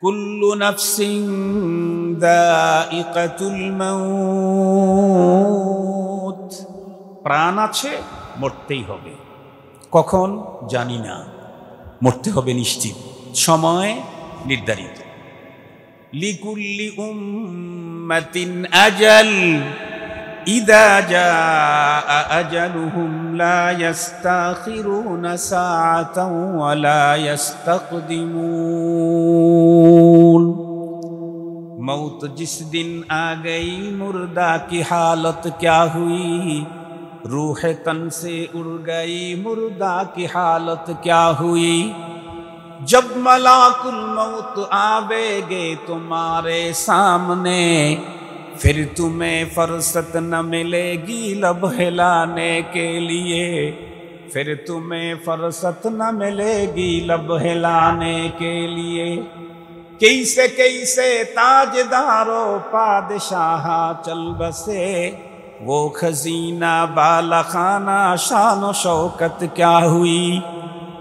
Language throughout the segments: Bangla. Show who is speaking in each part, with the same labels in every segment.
Speaker 1: কুল্লু নাফসিন যায়িকাতুল মাউত, প্রাণ আছে, মরতেই হবে। কখন জানি না, মরতে হবে নিশ্চিত, সময় নির্ধারিত। লিকুল্লি উম্মাতিন আজাল ইযা জাআ আজালুহুম লা ইস্তাখিরুনা সাআতান ওয়া লা ইস্তাকদিমুন। मौत जिस दिन आ गई मुर्दा की हालत क्या हुई, रूह तन से उड़ गई मुर्दा की हालत क्या हुई। जब मलाकुल मौत आवेगे तुम्हारे सामने, फिर तुम्हें फुर्सत न मिलेगी लब हिलाने के लिए, फिर तुम्हें फुर्सत न मिलेगी लब हिलाने के लिए। कैसे कैसे ताजदारो पादशाह चल बसे, वो खजीना बालखाना शान शौकत क्या हुई।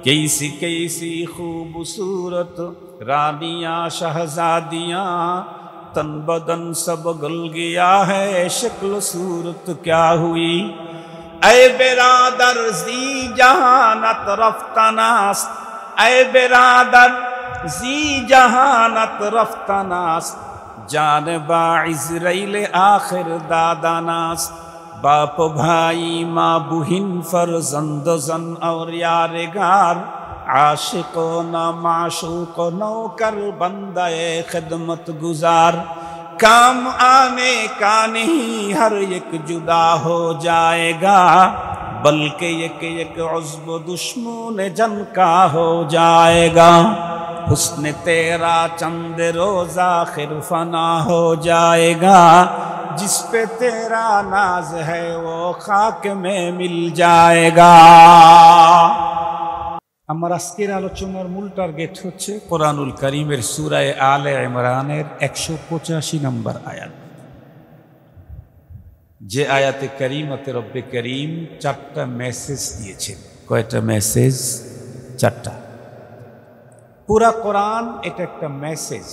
Speaker 1: कैसी कैसी खूबसूरत रानियां शहजादियां, तन बदन सब गल गया है शक्ल सूरत क्या हुई। ऐ बिरादर जी जहानत रफ्तनास, ऐ बिरादर जी जहानत रफ्तनास, जानबा इज़राइल आखिर दादानास। बाप भाई माँ बुहिन फर्जंद जन और यारगार, आशिको न माशूक नौकर बंदे खिदमत गुजार। काम आने का नहीं हर एक जुदा हो जाएगा, बल्कि एक एक उज़्व दुश्मन जन का हो जाएगा। हुस्न तेरा चंद रोज आखिर फना हो जाएगा, जिस पे तेरा नाज है वो खाक में मिल जाएगा। আমার আজকের আলোচনার মূল টার্গেট হচ্ছে কোরআনুল কারীমের সূরা আলে ইমরানের 185 নম্বর আয়াত। যে আয়াতে কারীমাতে রব্বে করিম 4টা মেসেজ দিয়েছেন। কয়টা মেসেজ? 4টা। পুরা কোরআন এটা একটা মেসেজ,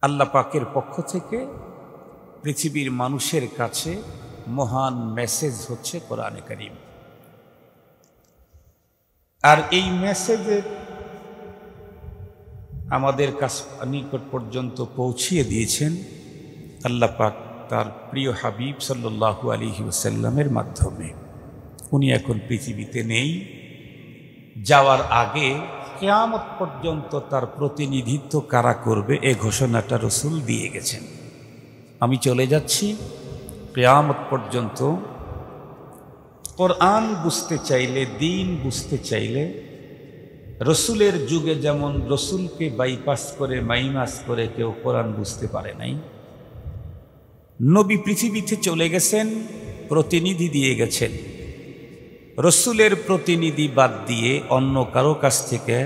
Speaker 1: আল্লাহ পাকের পক্ষ থেকে পৃথিবীর মানুষের কাছে মহান মেসেজ হচ্ছে কোরআনে কারীম। আর এই মেসেজের আমাদের কাছে নিকট পর্যন্ত পৌঁছিয়ে দিয়েছেন আল্লাহ পাক তার প্রিয় হাবিব সাল্লাল্লাহু আলাইহি ওয়াসাল্লামের মাধ্যমে। উনি এখন পৃথিবীতে নেই, যাওয়ার আগে কিয়ামত পর্যন্ত তার প্রতিনিধিত্ব কারা করবে এ ঘোষণাটা রাসূল দিয়ে গেছেন। আমি চলে যাচ্ছি, কিয়ামত পর্যন্ত কোরআন বুঝতে চাইলে, দিন বুঝতে চাইলে, রসুলের যুগে যেমন রসুলকে বাইপাস করে মাইনাস করে কেউ কোরআন বুঝতে পারে নাই, নবী পৃথিবীতে চলে গেছেন, প্রতিনিধি দিয়ে গেছেন। রসুলের প্রতিনিধি বাদ দিয়ে অন্য কারো কাছ থেকে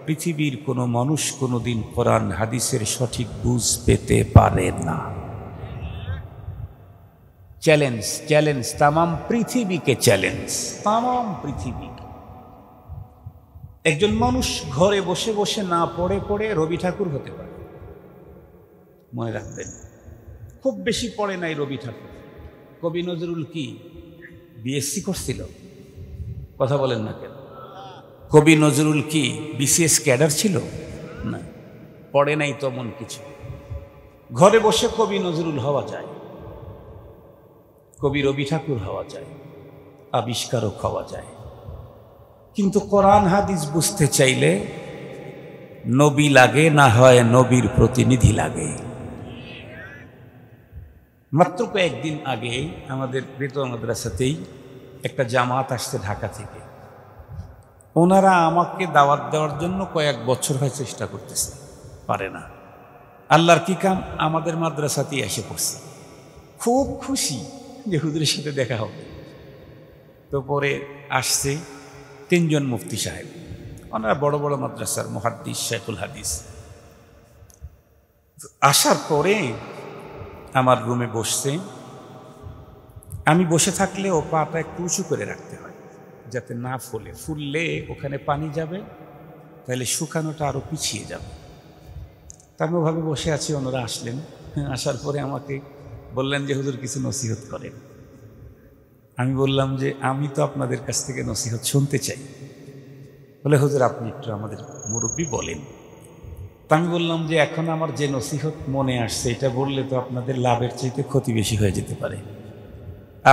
Speaker 1: পৃথিবীর কোনো মানুষ কোনোদিন কোরআন হাদিসের সঠিক বুঝ পেতে পারে না। চ্যালেঞ্জ, চ্যালেঞ্জ, তামাম পৃথিবীকে চ্যালেঞ্জ, তামাম পৃথিবীকে। একজন মানুষ ঘরে বসে বসে না পড়ে পড়ে রবি ঠাকুর হতে পারে, মনে রাখবেন। খুব বেশি পড়ে নাই রবি ঠাকুর। কবি নজরুল কি বিএসসি করছিল? কথা বলেন না কেন? কবি নজরুল কি বিসিএস ক্যাডার ছিল? না, পড়ে নাই তেমন কিছু। ঘরে বসে কবি নজরুল হওয়া যায়, কবি রবি ঠাকুর হওয়া যায়, আবিষ্কারক হওয়া যায়। কিন্তু কোরআন হাদিস বুঝতে চাইলে নবী লাগে, না হয় নবীর প্রতিনিধি লাগে। মাত্র কয়েকদিন আগে আমাদের বেতন মাদ্রাসাতেই একটা জামাত আসছে ঢাকা থেকে। ওনারা আমাকে দাওয়াত দেওয়ার জন্য কয়েক বছর হয় চেষ্টা করতেছে, পারে না। আল্লাহর কি কাম, আমাদের মাদ্রাসাতেই এসে পড়ছে। খুব খুশি যে হুজুরের সাথে দেখা হবে। তো পরে আসছে 3 জন মুফতি সাহেব, ওনারা বড় বড় মাদ্রাসার মুহাদ্দিস, শেখুল হাদিস। আসার পরে আমার রুমে বসছে। আমি বসে থাকলে ও পাটা একটু উঁচু করে রাখতে হয় যাতে না ফুলে, ফুললে ওখানে পানি যাবে, তাহলে শুকানোটা আরও পিছিয়ে যাবে। তেমনভাবে বসে আছি, ওনারা আসলেন। আসার পরে আমাকে বললেন যে হুজুর কিছু নসিহত করেন। আমি বললাম যে আমি তো আপনাদের কাছ থেকে নসিহত শুনতে চাই। বলে হুজুর আপনি একটু আমাদের মুরব্বী বলেন। তা আমি বললাম যে এখন আমার যে নসিহত মনে আসছে এটা বললে তো আপনাদের লাভের চাইতে ক্ষতি বেশি হয়ে যেতে পারে,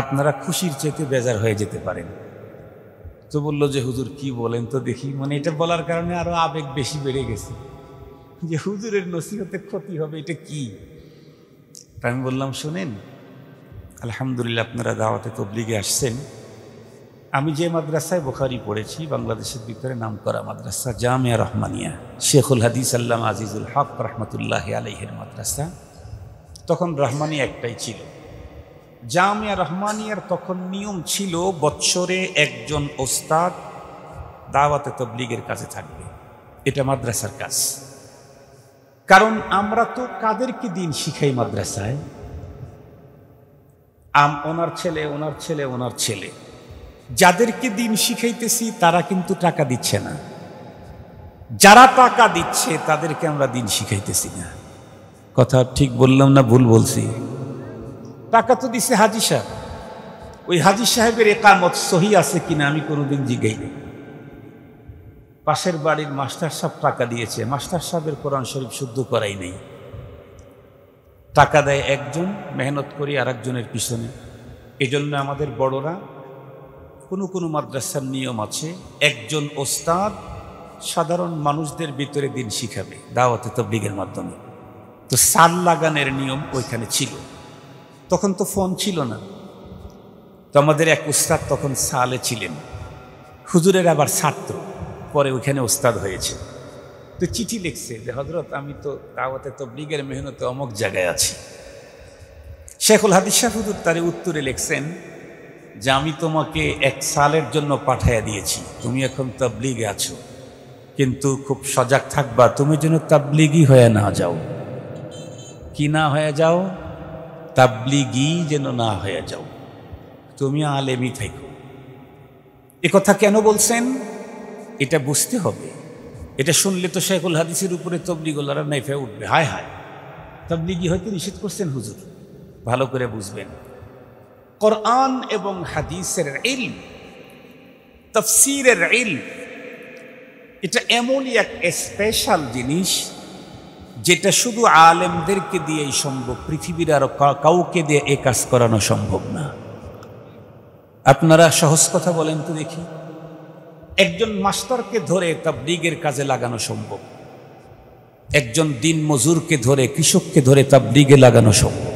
Speaker 1: আপনারা খুশির চাইতে বেজার হয়ে যেতে পারেন। তো বললো যে হুজুর কি বলেন তো দেখি। মানে এটা বলার কারণে আরো আবেগ বেশি বেড়ে গেছে যে হুজুরের নসিহতে ক্ষতি হবে, এটা কি। তা আমি বললাম শোনেন, আলহামদুলিল্লাহ আপনারা দাওয়াতে তবলিগে আসছেন। আমি যে মাদ্রাসায় বুখারী পড়েছি, বাংলাদেশের ভিতরে নামকরা মাদ্রাসা জামিয়া রহমানিয়া, শেখুল হাদিস আল্লামা আজিজুল হক রহমতুল্লাহ আলাইহির মাদ্রাসা। তখন রহমানিয়া একটাই ছিল। জামিয়া রহমানিয়ার তখন নিয়ম ছিল বৎসরে একজন ওস্তাদ দাওয়াতে তবলিগের কাছে থাকবে, এটা মাদ্রাসার কাজ। কারণ আমরা তো কাদেরকে দিন শিখাই মাদ্রাসায়, ওনার ছেলে ওনার ছেলে ওনার ছেলে, যাদেরকে দিন শিখাইতেছি তারা কিন্তু টাকা দিচ্ছে না, যারা টাকা দিচ্ছে তাদেরকে আমরা দিন শিখাইতেছি না। কথা ঠিক বললাম না ভুল বলছি? টাকা তো দিচ্ছে হাজি সাহেব, ওই হাজি সাহেবের একামত সহি আছে কিনা আমি কোনোদিন জিজ্ঞাই নেই। পাশের বাড়ির মাস্টার সাহেব টাকা দিয়েছে, মাস্টার সাহেবের কোরআন শরীফ শুদ্ধ করাই নেই। টাকা দেয় একজন, মেহনত করি আর একজনের পিছনে। এজন্য আমাদের বড়রা কোনো কোনো মাদ্রাসার নিয়ম আছে, একজন ওস্তাদ সাধারণ মানুষদের ভিতরে দিন শিখাবে দাওয়াতে তাবলীগের মাধ্যমে। তো সাল লাগানের নিয়ম ওইখানে ছিল। তখন তো ফোন ছিল না, তো আমাদের এক উস্তাদ তখন সালে ছিলেন, হুজুরের আবার ছাত্র, পরে ওইখানে ওস্তাদ হয়েছে। তো চিঠি লিখছে যে হযরত আমি তো দাওয়াতে তাবলীগের মেহনতে অমুক জায়গায় আছি। শেখুল হাদিস সাহেব হুজুর তারে উত্তরে লিখছেন যে আমি তোমাকে এক সালের জন্য পাঠাইয়া দিয়েছি, তুমি এখন তাবলীগে আছো, কিন্তু খুব সজাগ থাকবা তুমি যেন তাবলীগী হয়ে না যাও। কি না হয়ে যাও? তাবলীগী যেন না হয়ে যাও, তুমি আলেমই থাকো। এ কথা কেন বলছেন এটা বুঝতে হবে। এটা শুনলে তো শেখুল হাদিসের উপরে তাবলীগওয়ালারা নাইফে উঠবে, হায় হায় তাবলীগী হয়তো নিষেধ করছেন হুজুর। ভালো করে বুঝবেন, কোরআন এবং হাদিসের ইলম, তাফসীরের ইলম, এটা এমনই এক স্পেশাল জিনিস যেটা শুধু আলেমদেরকে দিয়েই সম্ভব, পৃথিবীর আর কাউকে দিয়ে এ কাজ করানো সম্ভব না। আপনারা সহজ কথা বলেন তো দেখি, একজন মাস্টারকে ধরে তাবলীগের কাজে লাগানো সম্ভব, একজন দিন মজুরকে ধরে, কৃষককে ধরে তাবলীগে লাগানো সম্ভব,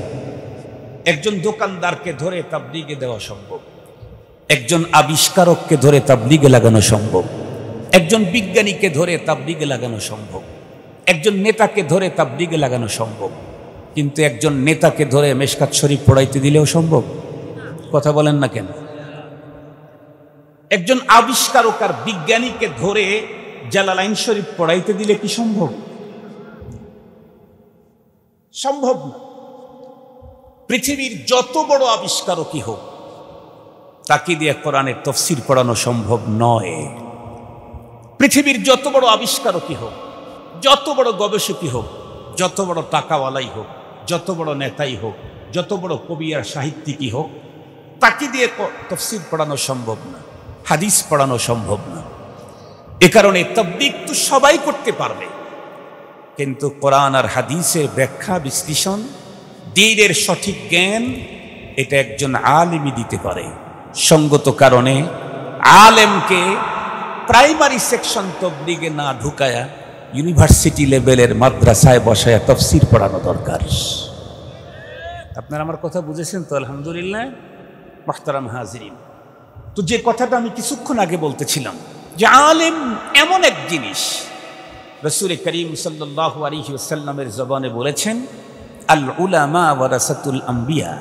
Speaker 1: একজন দোকানদারকে ধরে তাবলীগে দেওয়া সম্ভব, একজন আবিষ্কারককে ধরে তাবলীগে লাগানো সম্ভব, একজন বিজ্ঞানীকে ধরে তাবলীগে লাগানো সম্ভব, একজন নেতাকে ধরে তাবলীগে লাগানো সম্ভব। কিন্তু একজন নেতাকে ধরে মেশকাত শরীফ পড়াইতে দিলেও সম্ভব? কথা বলেন না কেন? একজন আবিষ্কারক আর বিজ্ঞানীকে ধরে জালালাইন শরীফ পড়াইতে দিলে কি সম্ভব? সম্ভব না। পৃথিবীর যত বড় আবিষ্কারকই হোক তাকে দিয়ে কোরআনের তাফসীর পড়ানো সম্ভব নয়। পৃথিবীর যত বড় আবিষ্কারকই হোক, যত বড় গবেষকই হোক, যত বড় টাকাওয়ালাই হোক, যত বড় নেতাই হোক, যত বড় কবি আর সাহিত্যিকই হোক, তাকে দিয়ে তাফসীর পড়ানো সম্ভব না, হাদিস পড়ানো সম্ভব না। এ কারণে তাবলীগ তো সবাই করতে পারবে, কিন্তু কোরআন আর হাদিসের ব্যাখ্যা বিশ্লেষণ, দ্বীনের সঠিক জ্ঞান, এটা একজন আলেমই দিতে পারে। সঙ্গত কারণে আলেমকে প্রাইমারি সেকশন তাবলীগে না ঢুকায়া ইউনিভার্সিটি লেভেলের মাদ্রাসায় বসায়া তাফসীর পড়ানো দরকার। আপনারা আমার কথা বুঝেছেন তো? আলহামদুলিল্লাহ। মুহতারাম হাজিরিন, তো যে কথাটা আমি কিছুক্ষণ আগে বলতেছিলাম যে আলেম এমন এক জিনিস, রাসূল করিম সাল্লাল্লাহু আলাইহি ওয়াসাল্লামের জবানে বলেছেন আল উলামা ওয়ারাসাতুল আম্বিয়া।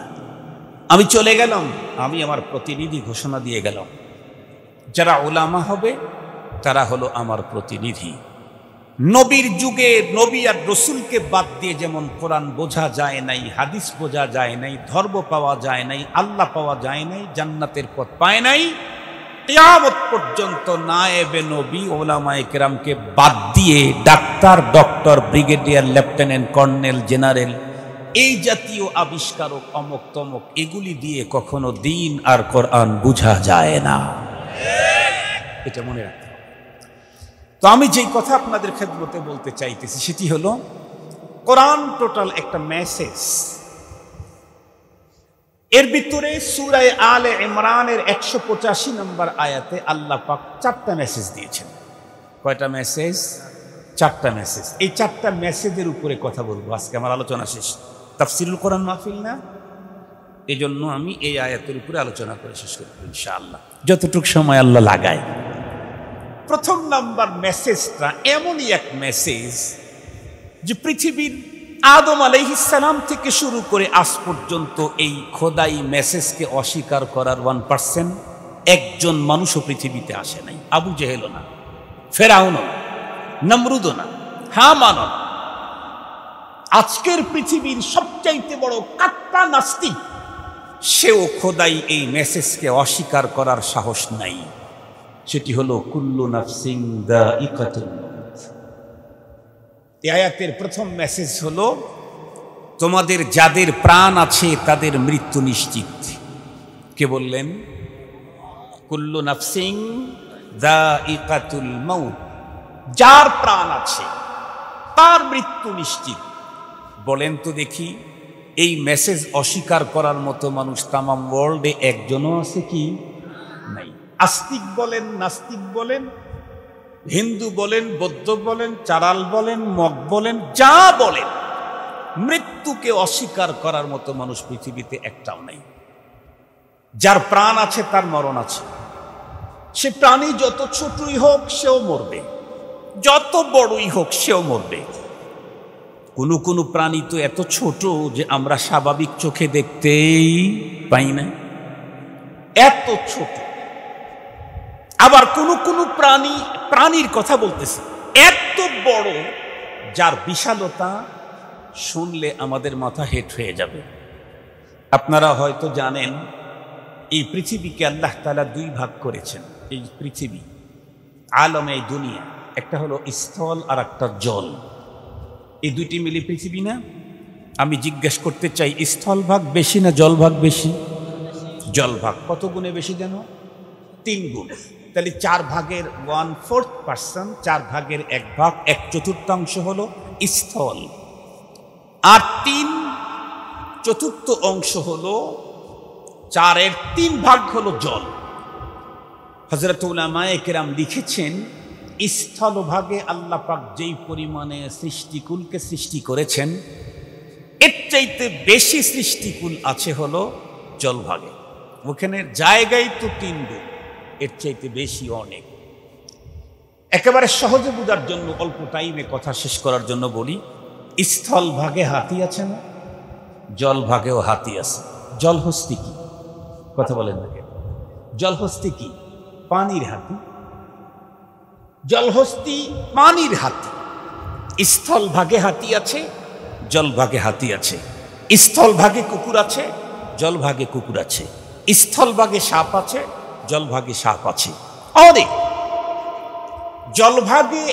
Speaker 1: আমি চলে গেলাম, আমি আমার প্রতিনিধি ঘোষণা দিয়ে গেলাম, যারা উলামা হবে তারা হলো আমার প্রতিনিধি। নবীর যুগে নবী আর রসুলকে বাদ দিয়ে যেমন কোরআন বোঝা যায় নাই, হাদিস বোঝা যায় নাই, ধর্ম পাওয়া যায় নাই, আল্লাহ পাওয়া যায় নাই, জান্নাতের পথ পায় নাই, কিয়ামত পর্যন্ত নায়েবে নবী ওলামায়ে কেরামকে বাদ দিয়ে doctor, doctor, brigadier, lieutenant, colonel, general, এই জাতীয় আবিষ্কারক, অমক তমক, এগুলি দিয়ে কখনো দিন আর কোরআন বুঝা যায় না। এটা মনে রাখতে হবে। তো আমি যেই কথা আপনাদের খেদমতে বলতে চাইতেছি সেটি হলো, কোরআন টোটাল একটা মেসেজ। এর ভিতরে সূরা আলে ইমরানের 185 নম্বর আয়াতে আল্লাহ পাক 4টা মেসেজ দিয়েছেন। কয়টা মেসেজ? 4টা মেসেজ। এই 4টা মেসেজের উপরে কথা বলবো আজকে। আমার আলোচনা শেষ, তাফসিরুল কোরআন মাহফিল না, এই জন্য আমি এই আয়াতের উপরে আলোচনা করে শেষ করব ইনশাআল্লাহ, যতটুকু সময় আল্লাহ লাগায়। প্রথম নাম্বার মেসেজটা এমনই এক মেসেজ যে পৃথিবীর আদম আলাইহিস সালাম থেকে শুরু করে আজ পর্যন্ত এই খোদাই মেসেজকে অস্বীকার করার 1% একজন মানুষও পৃথিবীতে আসে নাই। আবু জেহেলও না, ফেরাউনও না, নমরুদও না, হামানও না। আজকের পৃথিবীর সবচাইতে বড় কাট্টা নাস্তিক, সেও খোদাই এই মেসেজকে অস্বীকার করার সাহস নাই। সেটি হলো কুল্লু নাফসিন যায়িকাতুল মাউত। এই আয়াতের প্রথম মেসেজ হলো, তোমাদের যাদের প্রাণ আছে তাদের মৃত্যু নিশ্চিত। কে বললেন? কুল্লু নাফসিন যায়িকাতুল মাউত, যার প্রাণ আছে তার মৃত্যু নিশ্চিত। বলেন তো দেখি, এই মেসেজ অস্বীকার করার মতো মানুষ তামাম ওয়ার্ল্ডে একজনও আছে কি? নাই। আস্তিক বলেন, নাস্তিক বলেন, হিন্দু বলেন, বৌদ্ধ বলেন, চারাল বলেন, মগ বলেন, যা বলেন, মৃত্যুকে অস্বীকার করার মতো মানুষ পৃথিবীতে একটাও নাই। যার প্রাণ আছে তার মরণ আছে। সে প্রাণী যত ছোটই হোক সেও মরবে, যত বড়ই হোক সেও মরবে। কোনো কোনো প্রাণী তো এত ছোট যে আমরা স্বাভাবিক চোখে দেখতেই পাই না, এত ছোট। আবার কোনো কোনো প্রাণীর কথা বলতেছি এত বড়, যার বিশালতা শুনলে আমাদের মাথা হেট হয়ে যাবে। আপনারা হয়তো জানেন, এই পৃথিবীকে আল্লাহ তাআলা 2 ভাগ করেছেন। এই পৃথিবী, আলম, এই দুনিয়া, একটা হলো স্থল আর একটা জল। এই দুইটি মিলে পৃথিবী না? আমি জিজ্ঞেস করতে চাই, স্থল ভাগ বেশি না জল ভাগ বেশি? জল ভাগ কত গুণে বেশি যেন? 3 গুণ। তাহলে 4 ভাগের 1/4, 4 ভাগের 1 ভাগ, 1/4 হলো স্থল, আর 3/4 অংশ হলো, 4-এর 3 ভাগ হলো জল। হযরত উলামায়ে কেরাম লিখেছেন, স্থলভাগে আল্লাহ পাক যেই পরিমাণে সৃষ্টিকুলকে সৃষ্টি করেছেন, এর চাইতে বেশি সৃষ্টিকুল আছে হলো জলভাগে। ওখানে জায়গায় তো 3 গুণ, এর চাইতে বেশি অনেক। একেবারে সহজে বোঝার জন্য, অল্প টাইমে কথা শেষ করার জন্য বলি, স্থল ভাগে হাতি আছে না? জল ভাগেও হাতি আছে। জলহস্তি কি? কথা বলেন না কেন? জলহস্তি কি? পানির হাতি। জলহস্তি পানির হাতি। স্থল ভাগে হাতি আছে, জল ভাগে হাতি আছে। স্থল ভাগে কুকুর আছে, জল ভাগে কুকুর আছে। স্থল ভাগে সাপ আছে, জল ভাগে সাপ আছে। অনেক জলভাগে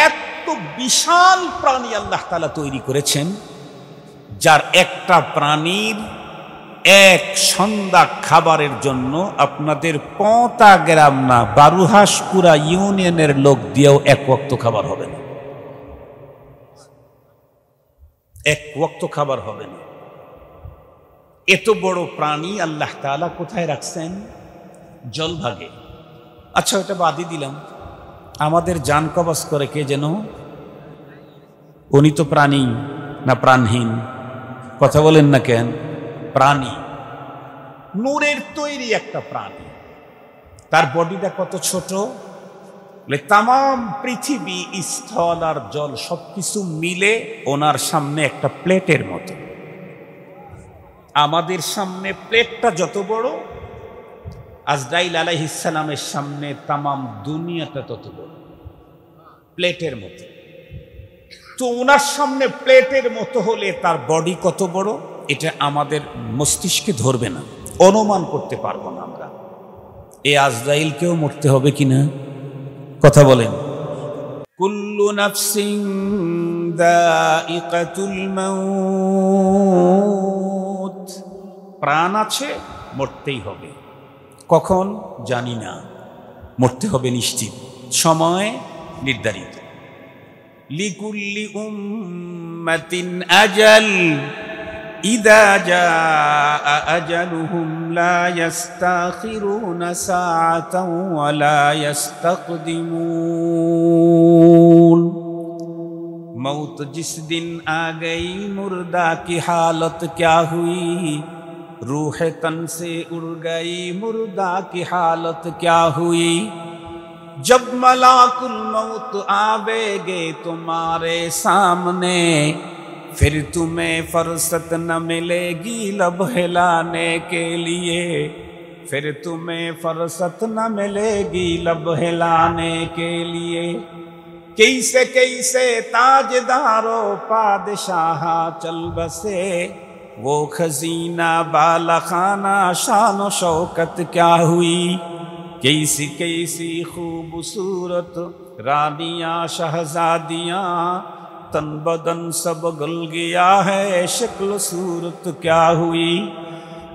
Speaker 1: এত বিশাল প্রাণী আল্লাহ তাআলা তৈরি করেছেন, যার একটা প্রাণীর এক সন্ধ্যা খাবারের জন্য আপনাদের 5 গ্রাম না, বারুহাসপুরা ইউনিয়নের লোক দিয়েও 1 ওয়াক্ত খাবার হবে না। 1 ওয়াক্ত খাবার হবে না। এত বড় প্রাণী আল্লাহ তাআলা কোথায় রাখছেন? জলভাগে। আচ্ছা, ওটা বাদই দিলাম। আমাদের জান কবজ করে কে যেন? উনি তো প্রাণী না প্রাণহীন? কথা বলেন না কেন? প্রাণী, নূরের তৈরি একটা প্রাণী। তার বডিটা কত ছোট! তামাম পৃথিবী, স্থল আর জল সবকিছু মিলে ওনার সামনে একটা প্লেটের মতো। আমাদের সামনে প্লেটটা যত বড়, আজরাইল আলাইহিস সালামের সামনে তামাম দুনিয়াটা তত বড়, প্লেটের মতো। তো ওনার সামনে প্লেটের মতো হলে তার বডি কত বড়, এটা আমাদের মস্তিষ্কে ধরবে না, অনুমান করতে পারবো না আমরা। এই আজরাইলকেও মরতে হবে কিনা? কথা বলেন। কুল্লু নাফসিন যায়িকাতুল মাউত, প্রাণ আছে, মরতেই হবে। কখন জানি না, মরতে হবে নিশ্চিত, সময় নির্ধারিত। লিকুল্লি উম্মাতিন আজাল ইযা জাআ আজালুহুম লা ইস্তাখিরুনা সাআতান ওয়া লা ইস্তাকদিমুন। मौत जिस दिन आ गई मुर्दा की हालत क्या हुई, रूह तन से उड़ गई मुर्दा की हालत क्या हुई। जब मलाकुल मौत आवेगे तुम्हारे सामने, फिर तुम्हें फुर्सत न मिलेगी लब हिलाने के लिए, फिर तुम्हें फुर्सत न मिलेगी लब हिलाने के लिए। कैसे कैसे ताजदारो पादशाह चल बसे, वो खजीना बालखाना शान शौकत क्या हुई। कैसी कैसी खूबसूरत रानियां शहजादियां, तन बदन सब गल गया है शक्ल सूरत क्या हुई।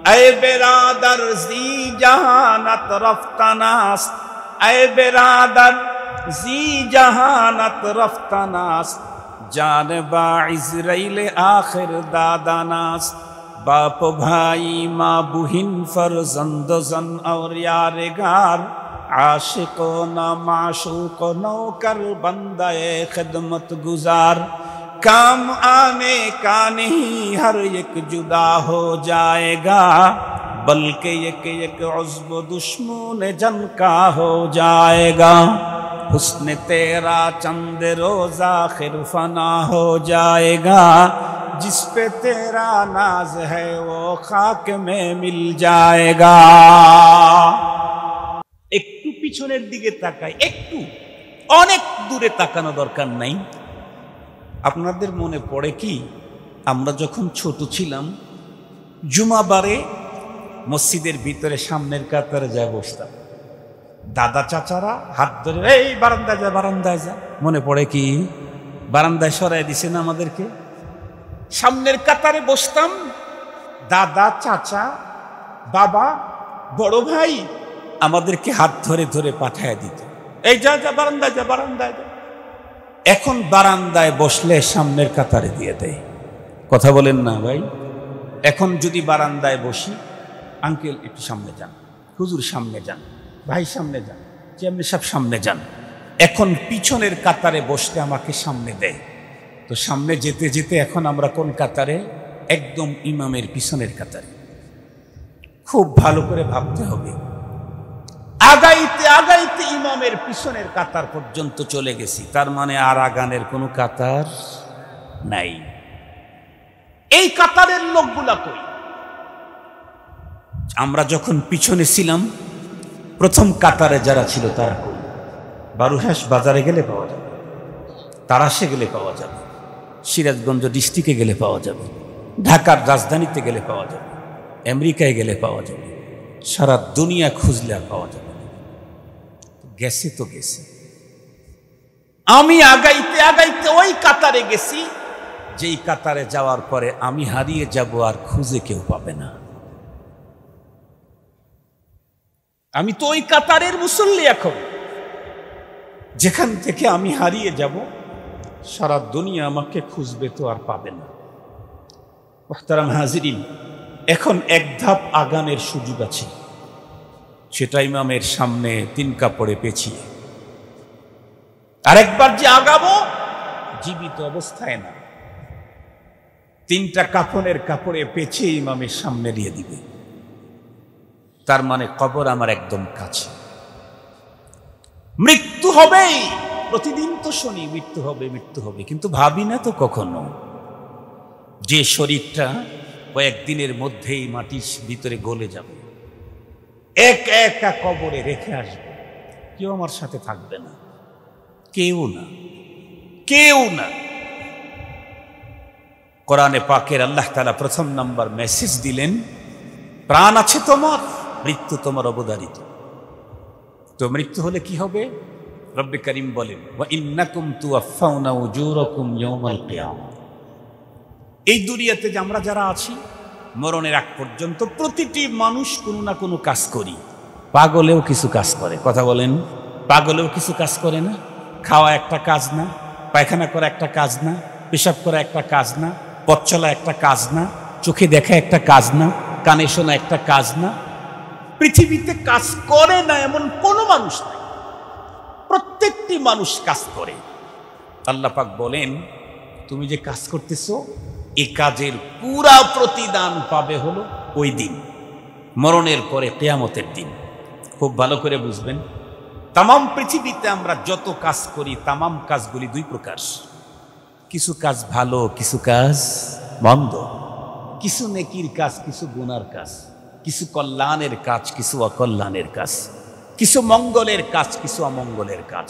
Speaker 1: ऐ बिरादर जी जहानत रफ्तनास, ऐ बिरादर जी जहानत रफ्तनास, जानबा इज़राइल आखिर दादानास। बाप भाई माँ बुहिन फर्जंद जन और यारगार, आशिको न माशूक नौकर बंदे खिदमत गुजार। काम आने का नहीं हर एक जुदा हो जाएगा, बल्कि एक एक उज़्व दुश्मन जन का हो जाएगा। हुस्न तेरा चंद रोज आखिर फना हो जाएगा, जिस पे तेरा नाज है वो खाक में मिल जाएगा। একটু পিছনের দিকে তাকাই, একটু, অনেক দূরে তাকানো দরকার নাই। আপনাদের মনে পড়ে কি, আমরা যখন ছোট ছিলাম জুমাবারে মসজিদের ভিতরে সামনের কাতারে যায় বসতাম, দাদা চাচারা হাত ধরে এই বারান্দায় যা, বারান্দায় যা। মনে পড়ে কি? বারান্দায় সরাই দিছে না আমাদেরকে। সামনের কাতারে বসতাম, দাদা চাচা বাবা বড় ভাই আমাদেরকে হাত ধরে ধরে পাঠায় দিত, এই যা যা বারান্দায় যা, বারান্দায় যা। এখন বারান্দায় বসলে সামনের কাতারে দিয়ে দেয়। কথা বলেন না ভাই? এখন যদি বারান্দায় বসি, আঙ্কেল একটু সামনে যান, হুজুর সামনে যান, ভাই সামনে যান, চেয়ারম্যান সাহেব সামনে যান। এখন পিছনের কাতারে বসতে আমাকে সামনে দেয়। তো সামনে যেতে যেতে এখন আমরা কোন কাতারে? একদম ইমামের পিছনের কাতারে। খুব ভালো করে ভাবতে হবে। আগাইতে আগাইতে ইমামের পিছনের কাতার পর্যন্ত চলে গেছি, তার মানে আর আগানের কোনো কাতার নাই। এই কাতারের লোকগুলা কই? আমরা যখন পিছনে ছিলাম, প্রথম কাতারে যারা ছিল তারা কই? বারুহাস বাজারে গেলে পাওয়া যাবে, তারাশে গেলে পাওয়া যাবে, সিরাজগঞ্জ ডিস্ট্রিক্টে গেলে পাওয়া যাবে, ঢাকার রাজধানীতে গেলে পাওয়া যাবে, আমেরিকায় গেলে পাওয়া যাবে, সারা দুনিয়া খুঁজলে আর পাওয়া যাবে। গেছে তো গেছে। আমি আগাইতে আগাইতে ওই কাতারে গেছি, যেই কাতারে যাওয়ার পরে আমি হারিয়ে যাব আর খুঁজে কেউ পাবে না। আমি তো ওই কাতারের মুসল্লি, এখন যেখান থেকে আমি হারিয়ে যাব সারা দুনিয়া আমাকে খুঁজবে তো আর পাবে না। মুহতারাম হাজিরিন, এখন এক ধাপ আগানের সুযোগ আছে, সেটা ইমামের সামনে তিন কাপড়ে পেঁচিয়ে। আরেকবার যে আগাবো জীবিত অবস্থায় না, তিনটা কাফনের কাপড়ে পেঁচিয়ে ইমামের সামনে দিয়ে দিবে। তার মানে কবর আমার একদম কাছে। মৃত্যু হবেই, প্রতিদিন তো শুনি মৃত্যু হবে মৃত্যু হবে, কিন্তু ভাবি না তো কখনো যে শরীরটা কয়েকদিনের মধ্যেই মাটির ভিতরে গলে যাবে, একা একা কবরে রেখে আসবে, কেউ আমার সাথে থাকবে না, কেউ না, কেউ না। কোরআনে পাকের আল্লাহ তাআলা প্রথম নাম্বার মেসেজ দিলেন, প্রাণ আছে তোমার, মৃত্যু তোমার অবধারিত। তো মৃত্যু হলে কি হবে? রব্বে করিম বলেন, ওয়া ইন্নাকুম তুওয়াফাউনা উজুরাকুম ইয়াওমাল কিয়ামা। এই দুনিয়াতে যে আমরা যারা আছি, মরণের আগ পর্যন্ত প্রতিটি মানুষ কোনো না কোনো কাজ করি। পাগলেও কিছু কাজ করে, কথা বলেন, পাগলেও কিছু কাজ করে না? খাওয়া একটা কাজ না? পায়খানা করা একটা কাজ না? পেশাব করা একটা কাজ না? পথ চলা একটা কাজ না? চোখে দেখা একটা কাজ না? কানে শোনা একটা কাজ না? পৃথিবীতে কাজ করে না এমন কোনো মানুষ নাই, প্রত্যেকটি মানুষ কাজ করে। আল্লাহ পাক বলেন, তুমি যে কাজ করতেছো এই কাজের পুরা প্রতিদান পাবে হলো ওই দিন, মরণের পরে কিয়ামতের দিন। খুব ভালো করে বুঝবেন, তামাম পৃথিবীতে আমরা যত কাজ করি তামাম কাজগুলি দুই প্রকার। কিছু কাজ ভালো, কিছু কাজ মন্দ, কিছু নেকির কাজ, কিছু গুনার কাজ, কিছু কল্যাণের কাজ, কিছু অকল্যাণের কাজ, কিছু মঙ্গলের কাজ, কিছু অমঙ্গলের কাজ।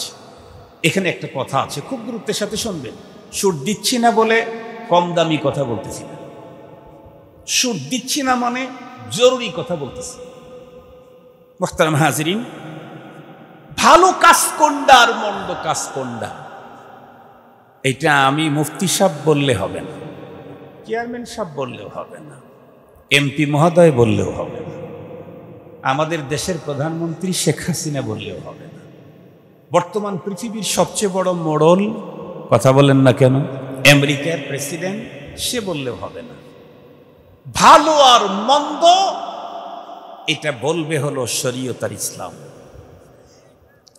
Speaker 1: এখানে একটা কথা আছে, খুব গুরুত্বের সাথে শুনবেন। সুর দিচ্ছি না বলে কম দামি কথা বলতেছি না, সুর দিচ্ছি না মানে জরুরি কথা বলতেছি। মুহতারাম হাজিরিন, ভালো কাজ কোনটা আর মন্দ কাজ কোনটা, এটা আমি মুফতি সাহেব বললে হবে না, চেয়ারম্যান সাহেব বললেও হবে না, এমপি মহোদয় বললেও হবে না, আমাদের দেশের প্রধানমন্ত্রী শেখ হাসিনা বললেও হবে না, বর্তমান পৃথিবীর সবচেয়ে বড় মোড়ল, কথা বলেন না কেন, আমেরিকার প্রেসিডেন্ট, সে বললেও হবে না। ভালো আর মন্দ এটা বলবে হলো শরীয়ত আর ইসলাম।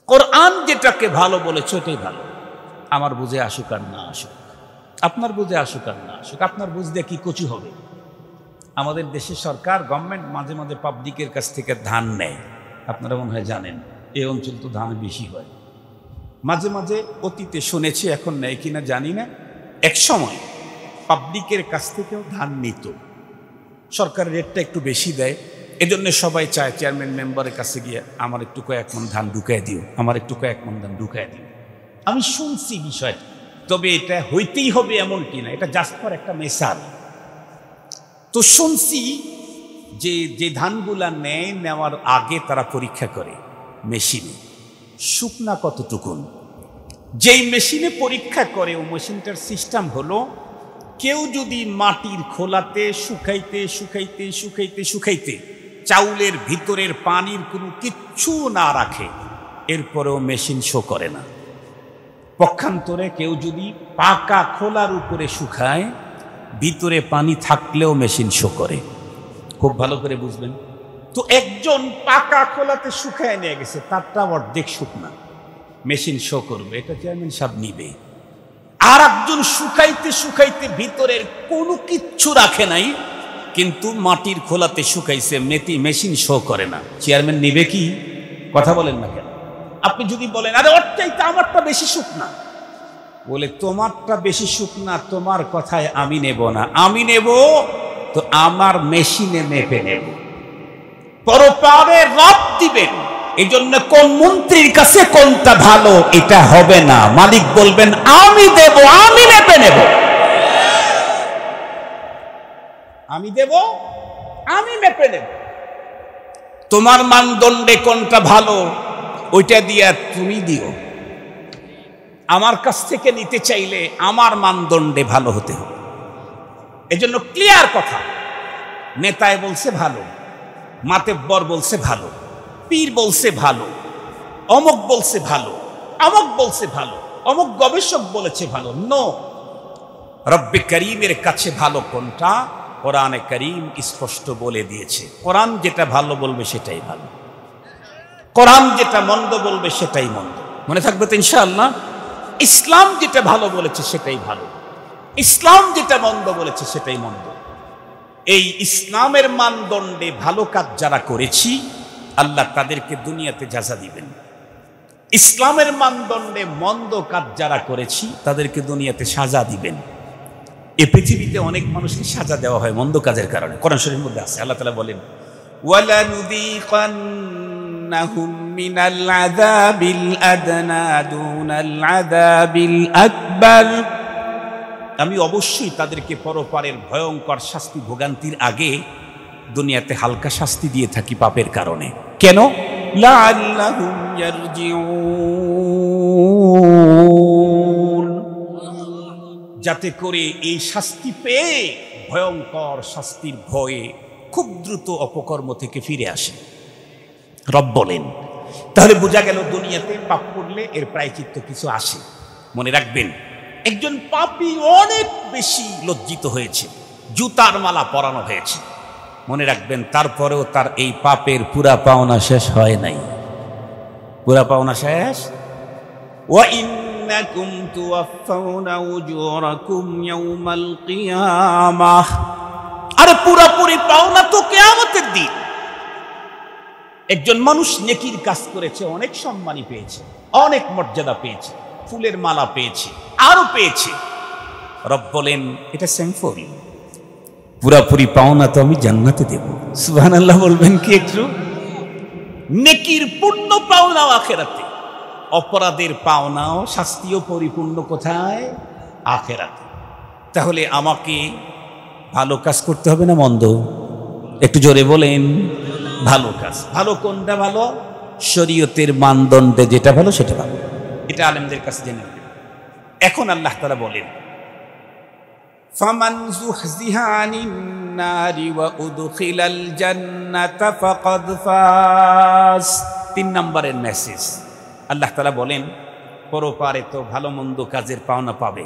Speaker 1: কোরআন যেটাকে ভালো বলেছে ওটাই ভালো। আমার বুঝে আসুক আর না আসুক, আপনার বুঝে আসুক আর না আসুক, আপনার বুঝতে কি কচু হবে। আমাদের দেশের সরকার, গভর্নমেন্ট মাঝে মাঝে পাবলিকের কাছ থেকে ধান নেয়, আপনারা মনে হয় জানেন, এই অঞ্চল তো ধান বেশি হয়। মাঝে মাঝে অতীতে শুনেছি, এখন নেয় কিনা জানি না, এক সময় পাবলিকের কাছ থেকেও ধান নিত, সরকারের রেটটা একটু বেশি দেয়, এজন্য সবাই চায় চেয়ারম্যান মেম্বারের কাছে গিয়ে আমার একটু কয়েক মন ধান ঢুকায় দিও, আমার একটু কয়েক মন ধান ঢুকায় দিও। আমি শুনছি বিষয়টা, তবে এটা হইতেই হবে এমনটি না, এটা জাস্ট ফর একটা মেসাল। তো শুনছি যে যে ধানগুলা নেওয়ার আগে তারা পরীক্ষা করে মেশিনে শুকনা কতটুকুন। যেই মেশিনে পরীক্ষা করে ও মেশিনটার সিস্টেম হলো, কেউ যদি মাটির খোলাতে শুকাইতে শুকাইতে শুকাইতে শুকাইতে চাউলের ভিতরের পানির কোনো কিচ্ছু না রাখে, এরপরেও মেশিন শো করে না। পক্ষান্তরে কেউ যদি পাকা খোলার উপরে শুকায়, ভিতরে পানি থাকলেও মেশিন শো করে। খুব ভালো করে বুঝবেন। তো একজন পাকা খোলাতে শুকায় নিয়ে গেছে, তারটা অর্ধেক শুকনা, মেশিন শো করবে, এটা চেয়ারম্যান সাহেব নিবে। আর একজন শুকাইতে শুকাইতে ভিতরের কোনো কিচ্ছু রাখে নাই, কিন্তু মাটির খোলাতে শুকাইছে, মেশিন শো করে না, চেয়ারম্যান নিবে কি? কথা বলেন না কেন? আপনি যদি বলেন আরে ওর চাইতে আমারটা বেশি শুকনা, বলে তোমারটা বেশি শুকনা, তোমার কথায় আমি নেব না, আমি নেব তো আমার মেশিনে মেপে নেব, পরপারে রব দিবেন। এই জন্য কোন মন্ত্রীর কাছে কোনটা ভালো এটা হবে না, মালিক বলবেন আমি দেব, আমি মেপে নেব, আমি দেব, আমি মেপে নেব। তোমার মানদণ্ডে কোনটা ভালো ওইটা দিয়া তুমি দিও, আমার কাছ থেকে নিতে চাইলে আমার মানদণ্ডে ভালো হতে হবে। এজন্য ক্লিয়ার কথা, নেতায় বলছে ভালো, মাতেব্বর বলছে ভালো, পীর বলছে ভালো, অমুক বলছে ভালো, অমুক বলছে ভালো, অমুক গবেষক বলেছে ভালো, নো। রব্বে করিমের কাছে ভালো কোনটা, কোরআনে করিম স্পষ্ট বলে দিয়েছে। কোরআন যেটা ভালো বলবে সেটাই ভালো, কোরআন যেটা মন্দ বলবে সেটাই মন্দ। মনে থাকবে তো ইনশাআল্লাহ? ইসলাম যেটা ভালো বলেছে সেটাই ভালো, ইসলাম যেটা মন্দ বলেছে সেটাই মন্দ। এই ইসলামের মানদণ্ডে ভালো কাজ যারা করেছি, আল্লাহ তাদেরকে দুনিয়াতে জাযা দিবেন। ইসলামের মানদণ্ডে মন্দ কাজ যারা করেছি তাদেরকে দুনিয়াতে সাজা দিবেন। এই পৃথিবীতে অনেক মানুষকে সাজা দেওয়া হয় মন্দ কাজের কারণে। কোরআন শরীফের মধ্যে আছে, আল্লাহ তাআলা বলেন ওয়ালা নুযীকান্নাহুম মিনাল আযাবিল আদনা দুনাল আযাবিল আকবার, আমি অবশ্যই তাদেরকে পরপারের ভয়ঙ্কর শাস্তি ভোগান্তির আগে দুনিয়াতে হালকা শাস্তি দিয়ে থাকি পাপের কারণে। কেন? লাআল্লাহুম ইয়ারজিউন, যাতে করে এই শাস্তি পেয়ে ভয়ঙ্কর শাস্তির ভয়ে খুব দ্রুত অপকর্ম থেকে ফিরে আসে। রব বলেন, তাহলে বোঝা গেল দুনিয়াতে পাপ করলে এর প্রায়শ্চিত্ত কিছু আসে। মনে রাখবেন, একজন পাপী অনেক বেশি লজ্জিত হয়েছে, জুতার মালা পরানো হয়েছে। মনে রাখবেন, তারপরেও তার এই পাপের পুরা পাওনা শেষ হয় নাই। পুরা পাওনা শেষ। ওয়া ইন্নাকুম তুওয়াফাউনা উজুরাকুম ইয়াওমাল কিয়ামাহ, আরে পুরাপুরি পাওনা তো কিয়ামতের দিন। একজন মানুষ নেকির কাজ করেছে, অনেক সম্মানী পেয়েছে, অনেক মর্যাদা পেয়েছে, ফুলের মালা পেয়েছে, আরো পেয়েছে। রব বলেন, এটা সিম্পল, পুরাপুরি পাওনা তো আমি জান্নাতে দেব। সুবহানাল্লাহ বলবেন কি একটু? নেকির পূর্ণ পাওনাও আখিরাতে, অপরাধের পাওনাও শাস্তিও পরিপূর্ণ কোথায়? আখিরাতে। তাহলে আমাকে ভালো কাজ করতে হবে না মন্দ? একটু জোরে বলেন। ভালো কাজ। ভালো কোনটা ভালো? শরীয়তের মানদণ্ডে যেটা ভালো সেটা ভালো। এটা আলেমদের কাছে জেনে নেবেন। এখন আল্লাহ তাআলা বলেন, ফামান যুহজিহা আনিন নারি ওয়া উদখিলাল জান্নাতা ফাকাদ ফাজ। 3 নম্বরের মেসেজ। আল্লাহ তাআলা বলেন, পরপারে তো ভালো মন্দ কাজের পাওনা পাবে।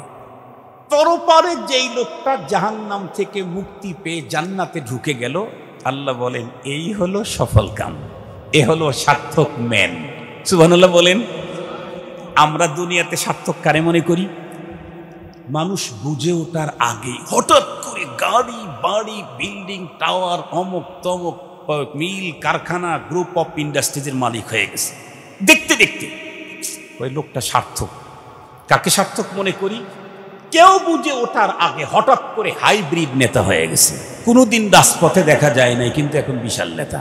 Speaker 1: পরপারে যেই লোকটা জাহান্নাম থেকে মুক্তি পেয়ে জান্নাতে ঢুকে গেল, আল্লাহ বলেন এই হলো সফল কাম, এ হলো সার্থক ম্যান। সুবহানাল্লাহ বলেন। আমরা দুনিয়াতে সার্থক কারে মনে করি? মানুষ বুঝে ওঠার আগে হঠাৎ করে গাড়ি বাড়ি বিল্ডিং টাওয়ার অমুক তমুক মিল কারখানা গ্রুপ অফ ইন্ডাস্ট্রিজের মালিক হয়ে গেছে। দেখতে দেখতে ওই লোকটা সার্থক। কাকে সার্থক মনে করি? কেউ বুঝে ওঠার আগে হঠাৎ করে হাইব্রিড নেতা হয়ে গেছে। কোনোদিন রাজপথে দেখা যায় নাই, কিন্তু এখন বিশাল নেতা,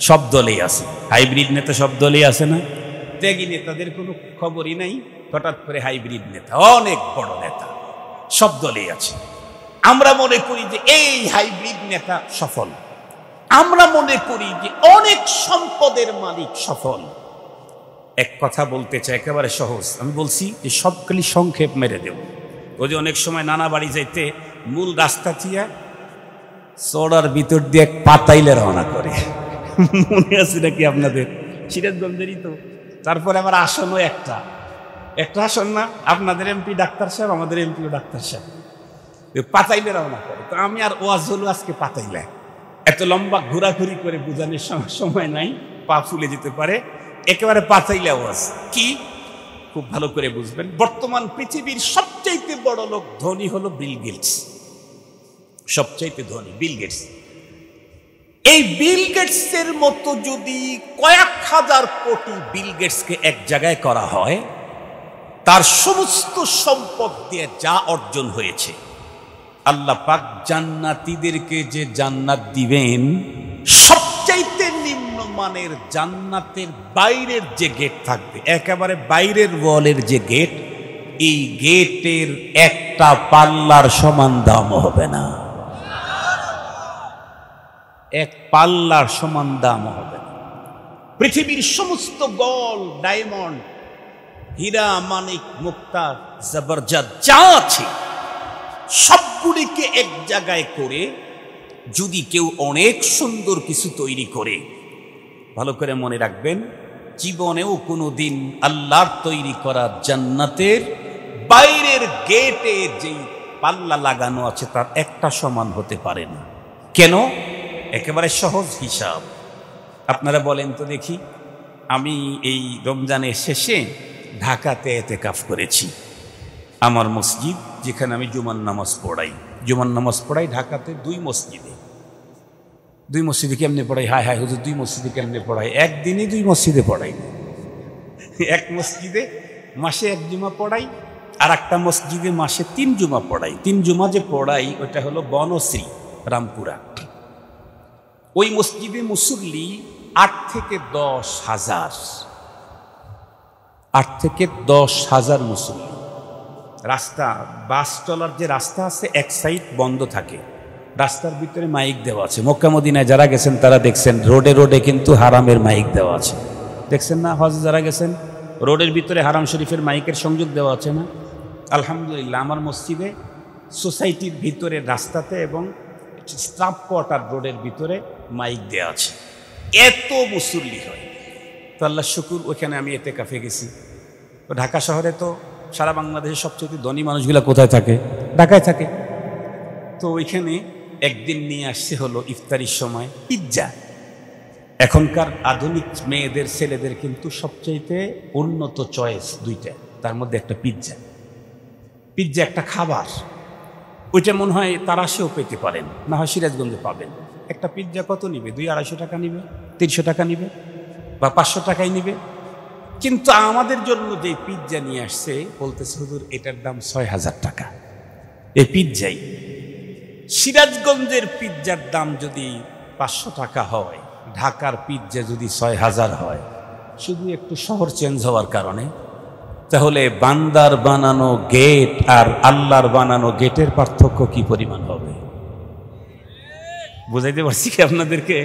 Speaker 1: সব দলেই আছে। হাইব্রিড নেতা সব দলেই আছে না? ত্যাগী নেতাদের কোনো খবরই নাই, হঠাৎ করে হাইব্রিড নেতা, অনেক বড় নেতা, সব দলেই আছে। আমরা মনে করি যে এই হাইব্রিড নেতা সফল। আমরা মনে করি যে অনেক সম্পদের মালিক সফল। এক কথা বলতে চাই, একেবারে সহজ। আমি বলছি যে সবগুলি সংক্ষেপ মেরে দেব। ওই যে অনেক সময় নানা বাড়ি যাইতে মূল রাস্তা থিয়া চড়ার ভিতর দিয়ে পাতাইলে রওনা করে, মনে আছে নাকি আপনাদের? সিরাজগঞ্জেরই তো। তারপরে আবার আসনও একটা আসন না, আপনাদের এমপি ডাক্তার সাহেব, আমাদের এমপিও ডাক্তার সাহেব, পাতাইলে রওনা করে। তো আমি আর ওয়াজ হলো আজকে পাতাইলে, এত লম্বা ঘোরাঘুরি করে বোঝানোর সময় নাই, পা ফুলে যেতে পারে। একেবারে পাতাইলে ওয়াজ কি, খুব ভালো করে বুঝবেন। বর্তমান পৃথিবীর সবচাইতে বড় লোক ধনী হলো বিল গেটস। সবচাইতে ধনী বিল গেটস। এই বিল গেটসের মতো যদি কয়েক হাজার কোটি বিল গেটসকে এক জায়গায় করা হয়, তার সমস্ত সম্পদ দিয়ে যা অর্জন হয়েছে, আল্লাহ পাক জান্নাতীদেরকে যে জান্নাত দিবেন, সবচাইতে নিম্নমানের জান্নাতের বাইরের যে গেট থাকবে, একেবারে বাইরের ওয়ালের যে গেট, এই গেটের একটা পাল্লার সমান দাম হবে না। এক পাল্লার সমান দাম হবে না। পৃথিবীর সমস্ত গোল্ড, ডায়মন্ড, হীরা, মানিক, মুক্তা, জবরজত যা আছে, সবগুলিকে এক জায়গায় করে যদি কেউ অনেক সুন্দর কিছু তৈরি করে, ভালো করে মনে রাখবেন, জীবনেও কোনোদিন আল্লাহর তৈরি করা জান্নাতের বাইরের গেটে যেই পাল্লা লাগানো আছে তার একটা সমান হতে পারে না। কেন? একেবারে সহজ হিসাব। আপনারা বলেন তো দেখি, আমি এই রমজানের শেষে ঢাকাতে এতেকাফ করেছি। আমার মসজিদ, যেখানে আমি জুমার নামাজ পড়াই ঢাকাতে 2 মসজিদে। 2 মসজিদে কেমনে পড়াই? হায় হায় হুজুর, 2 মসজিদে কেমনে পড়াই? একদিনই 2 মসজিদে পড়াই। এক মসজিদে মাসে 1 জুমা পড়াই, আর একটা মসজিদে মাসে 3 জুমা পড়াই। 3 জুমা যে পড়াই ওটা হলো বনশ্রী, রামপুরা। ওই মসজিদে মুসল্লি 8 থেকে 10 হাজার, 8 থেকে 10 হাজার মুসল্লি। রাস্তা, বাস চলার যে রাস্তা আছে এক সাইড বন্ধ থাকে, রাস্তার ভিতরে মাইক দেওয়া আছে। মক্কা মদিনায় যারা গেছেন তারা দেখছেন রোডে রোডে কিন্তু হারামের মাইক দেওয়া আছে। দেখছেন না? হজে যারা গেছেন রোডের ভিতরে হারাম শরীফের মাইকের সংযোগ দেওয়া আছে না? আলহামদুলিল্লাহ, আমার মসজিদে সোসাইটির ভিতরে রাস্তাতে এবং স্টাফ কোয়ার্টার রোডের ভিতরে মাইক দেওয়া আছে। এত মুসল্লি হয় তো আল্লাহ শুকুর, ওইখানে আমি এতে কাফে গেছি। তো ঢাকা শহরে তো সারা বাংলাদেশের সবচেয়ে ধনী মানুষগুলো কোথায় থাকে? ঢাকায় থাকে। তো ওইখানে একদিন নিয়ে আসছে হলো ইফতারির সময় পিৎজা। এখনকার আধুনিক মেয়েদের ছেলেদের কিন্তু সবচাইতে উন্নত চয়েস দুইটা, তার মধ্যে একটা পিৎজা। পিৎজা একটা খাবার, ওইটা মনে হয় তারাশেও পেতে পারেন, না হয় সিরাজগঞ্জে পাবেন। একটা পিৎজা কত নিবে? 200-250 টাকা নিবে, 300 টাকা নিবে, বা 500 টাকাই নিবে। কিন্তু আমাদের জন্য যে পিৎজা নিয়ে আসছে বলতেছে হুজুর এটার দাম 6000 টাকা। এই পিৎজাই, সিরাজগঞ্জের পিৎজার দাম যদি 500 টাকা হয়, ঢাকার পিৎজা যদি 6000 হয়, শুধু একটু শহর চেঞ্জ হওয়ার কারণে, তাহলে বান্দার বানানো গেট আর আল্লাহর বানানো গেটের পার্থক্য কি পরিমাণ হবে? বুঝাইতে পারছি কি আপনাদেরকে?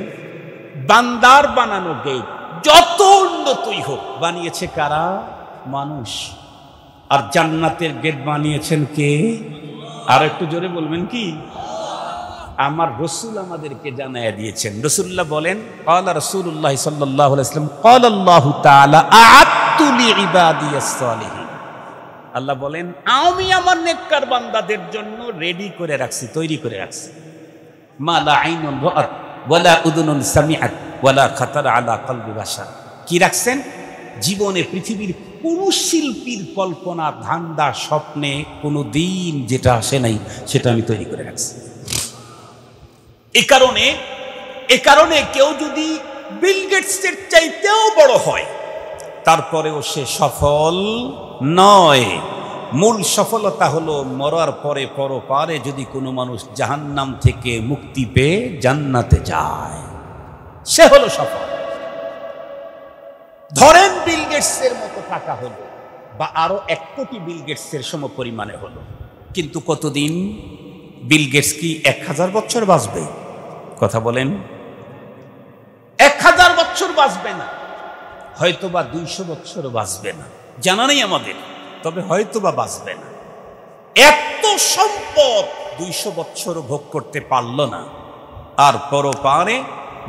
Speaker 1: বান্দার বানানো গেট যত উন্নতই হোক, বানিয়েছে কারা? মানুষ। আর জান্নাতের গেট বানিয়েছেন কে? আর একটু জোরে বলবেন কি? আমার রসুল আমাদেরকে জানায়া দিয়েছেন। রসুল্লাহ বলেন, ক্বালা রাসূলুল্লাহ সাল্লাল্লাহু আলাইহি ওয়াসাল্লাম, ক্বালা আল্লাহু তাআলা আ'আদতু লিইবাদিয়াস সালিহিন। আল্লাহ বলেন আমি আমার নেককার বান্দাদের জন্য রেডি করে রাখছি, তৈরি করে রাখছি। মা লা আইনুন রাআত ওয়ালা উযুনুন সামিআত ওয়ালা খাতারা আলা কলবি বাশার। কি রাখছেন? জীবনে পৃথিবীর কোন শিল্পীর কল্পনা, ধান্দা, স্বপ্নে কোনো দিন যেটা আসে নাই সেটা আমি তৈরি করে রাখছি। এ কারণে কেউ যদি বিল গেটসের চাইতেও বড় হয়, তারপরেও সে সফল নয়। মূল সফলতা হলো মরার পরে পরপারে যদি কোনো মানুষ জাহান্নাম থেকে মুক্তি পেয়ে জান্নাতে যায়, সে হলো সফল। ধরেন বিল গেটসের মতো টাকা হলো, বা আরো 1 কোটি বিল গেটসের সম পরিমাণে হলো, কিন্তু কতদিন? বিল গেটস কি 1000 বছর বাঁচবে? কথা বলেন। 1000 বছর বাঁচবে না, হয়তোবা 200 বছর বাঁচবে না, জানা নেই আমাদের, তবে হয়তোবা বাঁচবে না। এত সম্পদ 200 বছর ভোগ করতে পারল না। আর পরপারে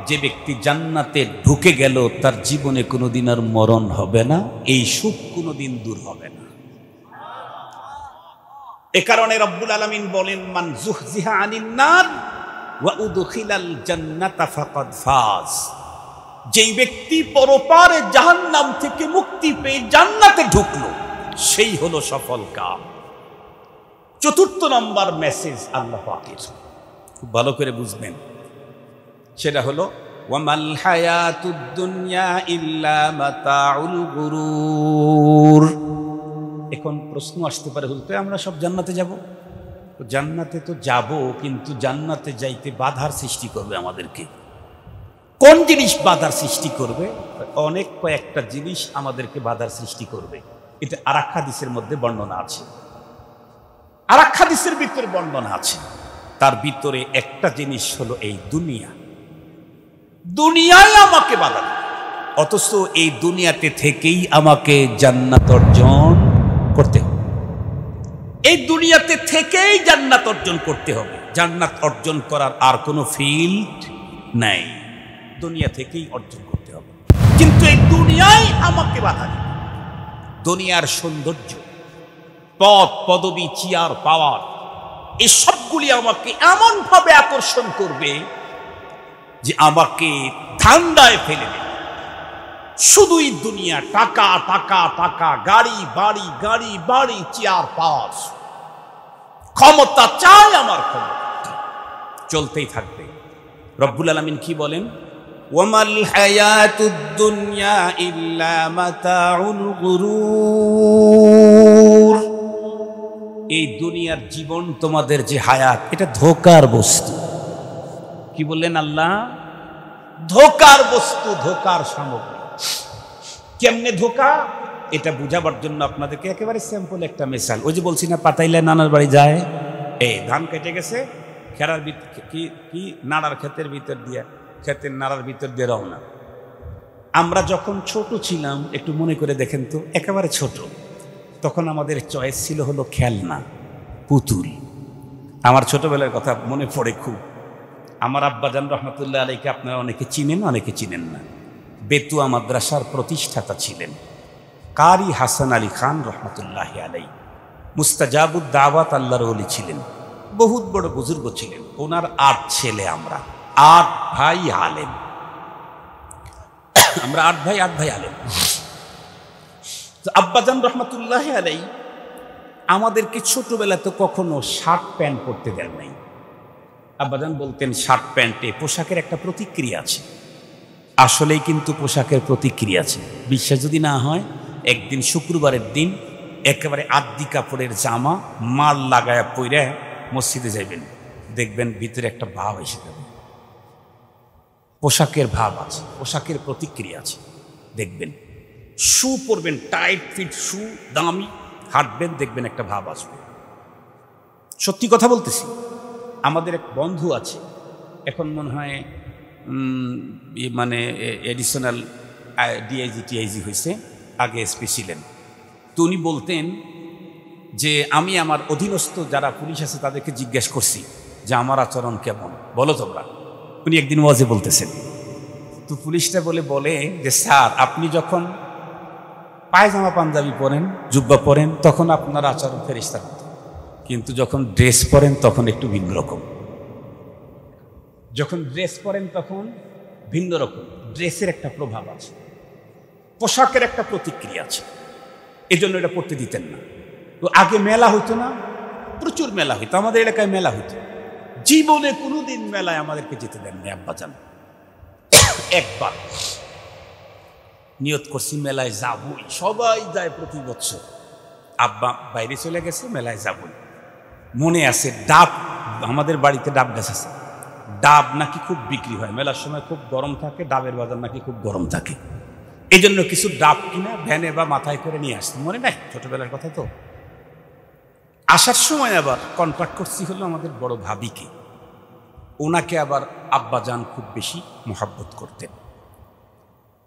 Speaker 1: যে ব্যক্তি জান্নাতে ঢুকে গেল, তার জীবনে কোনোদিন আর মরণ হবে না, এই সুখ কোনোদিন দূর হবে না। এ কারণে রব্বুল আলামিন বলেন, মান যুহজিহা আনিন নার ওয়া উদখিলাল জান্নাতা ফাকাদ ফাজ। যেই ব্যক্তি পরপারে জাহান্নাম থেকে মুক্তি পেয়ে জান্নাতে ঢুকলো, সেই হলো সফল কাম। 4th নম্বর মেসেজ আল্লাহ পাকের, খুব ভালো করে বুঝবেন, সেটা হলো ওয়ামাল হায়াতুদ দুনিয়া ইল্লা মাতাউল গুরুর। এখন প্রশ্ন আসতে পারে, হুজুর আমরা সব জান্নাতে যাব? জান্নাতে তো যাব, কিন্তু জান্নাতে যাইতে বাধার সৃষ্টি করবে আমাদেরকে। কোন জিনিস বাধার সৃষ্টি করবে? অনেক কয়েকটা জিনিস আমাদেরকে বাধার সৃষ্টি করবে। এটা আরেক হাদিসের মধ্যে বর্ণনা আছে, আরেক হাদিসের ভিতরে বর্ণনা আছে। তার ভিতরে একটা জিনিস হলো এই দুনিয়া। দুনিয়ায় আমাকে বাধা দেবে, অথচ এই দুনিয়াতে থেকেই আমাকে জান্নাত অর্জন করতে হবে। এই দুনিয়াতে থেকেই জান্নাত অর্জন করতে হবে। জান্নাত অর্জন করার আর কোনো ফিল্ড নাই, দুনিয়া থেকেই অর্জন করতে হবে। কিন্তু এই দুনিয়ায় আমাকে বাধা দেবে। দুনিয়ার সৌন্দর্য, পদ, পদবি, চেয়ার, পাওয়ার, এই সবগুলি আমাকে এমন ভাবে আকর্ষণ করবে যে আমাকে ধান্দায় ফেলে দেবে। শুধুই দুনিয়া, টাকা টাকা টাকা, গাড়ি বাড়ি, গাড়ি বাড়ি, চেয়ার পাওয়ার, ক্ষমতা চাই আমার, ক্ষমতা চলতেই থাকবে। রব্বুল আলামিন কি বলেন? ওয়ামাল হায়াতুদ দুনিয়া ইল্লা মাতাউল গুরুর। এই দুনিয়ার জীবন, তোমাদের যে হায়াত, এটা ধোঁকার বস্তু। কি বললেন আল্লাহ? ধোঁকার বস্তু, ধোঁকার সামগ্রী। কেমনে ধোঁকা, এটা বুঝাবার জন্য আপনাদেরকে একেবারে সিম্পল একটা মিসাল। ওই যে বলছি না, পাতাইলে নানার বাড়ি যায়, এই ধান কেটে গেছে, খেরার কি কি নাড়ার ক্ষেতের ভিতর দিয়ে, ক্ষেতের নাড়ার ভিতর দিয়ে রওনা। আমরা যখন ছোট ছিলাম একটু মনে করে দেখেন তো, একেবারে ছোট, তখন আমাদের চয়েস ছিল হলো খেলনা, পুতুল। আমার ছোটবেলার কথা মনে পড়ে খুব। আমার আব্বাজান রহমতুল্লাহ আলাইকে আপনারা অনেকে চিনেন, অনেকে চিনেন না। বেতুয়া মাদ্রাসার প্রতিষ্ঠাতা ছিলেন কারি হাসান আলী খান রহমতুল্লাহ আলাই। মুস্তাজাবুদ দাওয়াত আল্লাহর ওলি ছিলেন, বহুত বড় বুজুর্গ ছিলেন। ওনার 8 ছেলে, আমরা 8 ভাই আলেম, আমরা 8 ভাই 8 ভাই আলেম। আব্বাজান রহমতুল্লাহ আলাই আমাদেরকে ছোটবেলা তো কখনো শার্ট প্যান্ট পরতে দেন নাই। আব্বাজান বলতেন শার্ট প্যান্টে পোশাকের একটা প্রতিক্রিয়া আছে। আসলেই কিন্তু পোশাকের প্রতিক্রিয়া আছে। বিশ্বাস যদি না হয়, একদিন শুক্রবারের দিন একেবারে আদ্দি কাপড়ের জামা মাল লাগায়া পইরা মসজিদে যাইবেন, দেখবেন ভিতরে একটা ভাব এসে যাবে। পোশাকের ভাব আছে, পোশাকের প্রতিক্রিয়া আছে। দেখবেন শু পরবেন, টাইট ফিট শু, দামি, হাঁটবেন, দেখবেন একটা ভাব আসবে। সত্যি কথা বলতেছি। আমাদের এক বন্ধু আছে, এখন মনে হয় মানে এডিশনাল ডিআইজি টিআইজি হয়েছে, আগে এসপি ছিলেন। তো উনি বলতেন যে আমি আমার অধীনস্থ যারা পুলিশ আছে তাদেরকে জিজ্ঞেস করছি যে আমার আচরণ কেমন, বলো তোমরা। উনি একদিন ওয়াজে বলতেছেন, তো পুলিশটা বলে যে স্যার আপনি যখন পায়জামা পাঞ্জাবি পরেন, জুব্বা পরেন, তখন আপনার আচরণ ফেরেশতার মতো, কিন্তু যখন ড্রেস পরেন তখন একটু ভিন্ন রকম। যখন ড্রেস পরেন তখন ভিন্ন রকম। ড্রেসের একটা প্রভাব আছে, পোশাকের একটা প্রতিক্রিয়া আছে, এই জন্য এটা পড়তে দিতেন না। তো আগে মেলা হইতো না, প্রচুর মেলা হইতো, আমাদের এলাকায় মেলা হইতো। জীবনে কোনোদিন মেলায় আমাদেরকে যেতে দেন না আব্বাজান। একবার নিয়ত করছি মেলায় যাবই, সবাই যায় প্রতি বছর। আব্বা বাইরে চলে গেছে, মেলায় যাবই। মনে আছে ডাব, আমাদের বাড়িতে ডাব গাছ আছে, ডাব নাকি খুব বিক্রি হয়, মেলার সময় খুব গরম থাকে, ডাবের বাজার নাকি খুব গরম থাকে। এই জন্য কিছু ডাব কিনা ভ্যানে বা মাথায় করে নিয়ে আসতো, মনে নাই? ছোটবেলার কথা তো। আসার সময় আবার কন্ট্রাক্ট করছি হলো আমাদের বড় ভাবিকে, ওনাকে আবার আব্বাজান খুব বেশি মোহাব্বত করতেন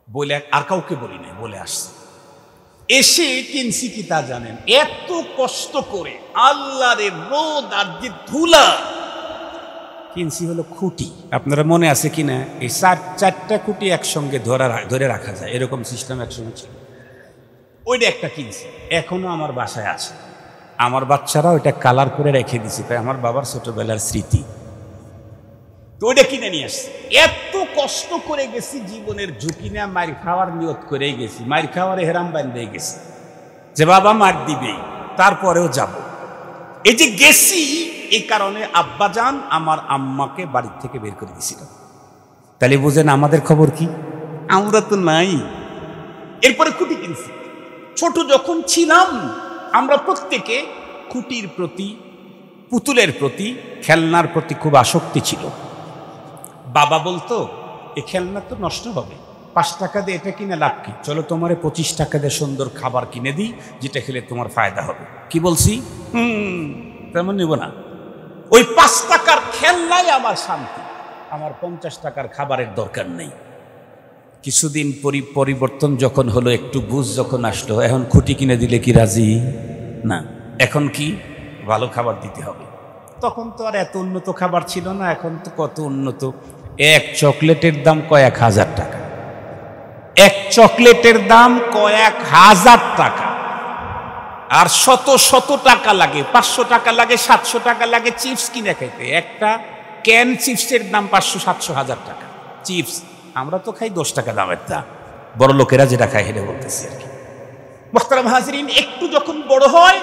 Speaker 1: বলে আর কাউকে বলি নাই, বলে আসছে। এসে কিনছি কি তা জানেন? এত কষ্ট করে আল্লাহরে রোদ আর যে ধুলা, কিনছি হলো খুঁটি। আপনারা মনে আছে কিনা? এই 4টা খুঁটি একসঙ্গে ধরে রাখা যায়, এরকম সিস্টেম একসঙ্গে ছিল। ওইটা একটা কিনছি, এখনো আমার বাসায় আছে। আমার বাচ্চারা ওইটা কালার করে রেখে দিছি, তাই আমার বাবার ছোটবেলার স্মৃতি। তো ওইটা কিনে নিয়ে আসছি। এত কষ্ট করে গেছি, জীবনের ঝুঁকি না, মার খাওয়ার নিয়ত করেই গেছি, মার খাওয়ার হেরাম বান্ধে গেছি যে বাবা মার দিবেই, তারপরেও যাব। এই যে গেছি, এই কারণে আব্বাজান আমার আম্মাকে বাড়ির থেকে বের করে দিয়েছিল। তাহলে বুঝেন আমাদের খবর কি? আমরা তো নাই। এরপরে খুঁটি কিনছি। ছোট যখন ছিলাম আমরা প্রত্যেকে খুঁটির প্রতি, পুতুলের প্রতি, খেলনার প্রতি খুব আসক্তি ছিল। বাবা বলতো এই খেলনা তো নষ্ট হবে, 5 টাকা দিয়ে এটা কিনে লাভ কি, চলো তোমারে 25 টাকা দিয়ে সুন্দর খাবার কিনে দিই, যেটা খেলে তোমার ফায়দা হবে। কি বলছি? তেমন নিব না। ওই 5 টাকার খেলনাই আমার শান্তি, আমার 50 টাকার খাবারের দরকার নেই। কিছুদিন পরিবর্তন যখন হলো, একটু বুঝ যখন আসলো, এখন খুঁটি কিনে দিলে কি রাজি না? এখন কি ভালো খাবার দিতে হবে। তখন তো আর এত উন্নত খাবার ছিল না, এখন তো কত উন্নত। এক চকলেটের দাম কয়েক হাজার টাকা, এক চকলেটের দাম কয়েক হাজার টাকা। আর শত টাকা লাগে, 500 টাকা লাগে, 700 টাকা লাগে চিপস কিনে খাইতে। একটা ক্যান চিপসের দাম 500, 700, 1000 টাকা চিপস। আমরা তো খাই 10 টাকা দামের তা, বড় লোকেরা যেটা খায় হেলে বলতেছি আর কি। মোহতারাম হাজরিন, একটু যখন বড় হয়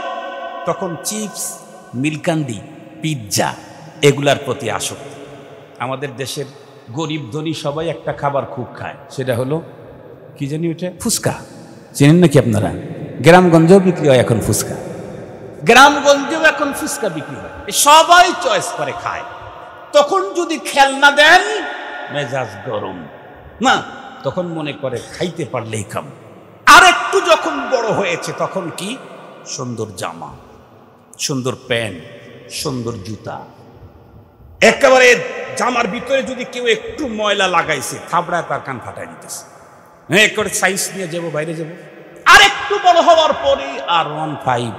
Speaker 1: তখন চিপস, মিল্কান্ডি, পিৎজা এগুলার প্রতি আসক্তি। আমাদের দেশের গরিব ধনী সবাই একটা খাবার খুব খায়, সেটা হলো কি জানি ওটা, ফুচকা। চেনেন নাকি আপনারা? গ্রামগঞ্জেও বিক্রি হয় এখন ফুচকা, গ্রামগঞ্জেও এখন ফুচকা বিক্রি হয়, সবাই চয়েস করে খায়। তখন যদি খেলনা দেন মেজাজ গরম না, তখন মনে করে খাইতে পারলেই খাম। আর একটু যখন বড় হয়েছে তখন কি, সুন্দর জামা, সুন্দর প্যান্ট, সুন্দর জুতা, একেবারে জামার ভিতরে যদি কেউ একটু ময়লা লাগাইছে থাবড়ায় তার কান ফাটাই দিতেছে। হ্যাঁ, একেবারে সাইজ নিয়ে যাবো, বাইরে যাবো। আর একটু বড় হওয়ার পরে R15,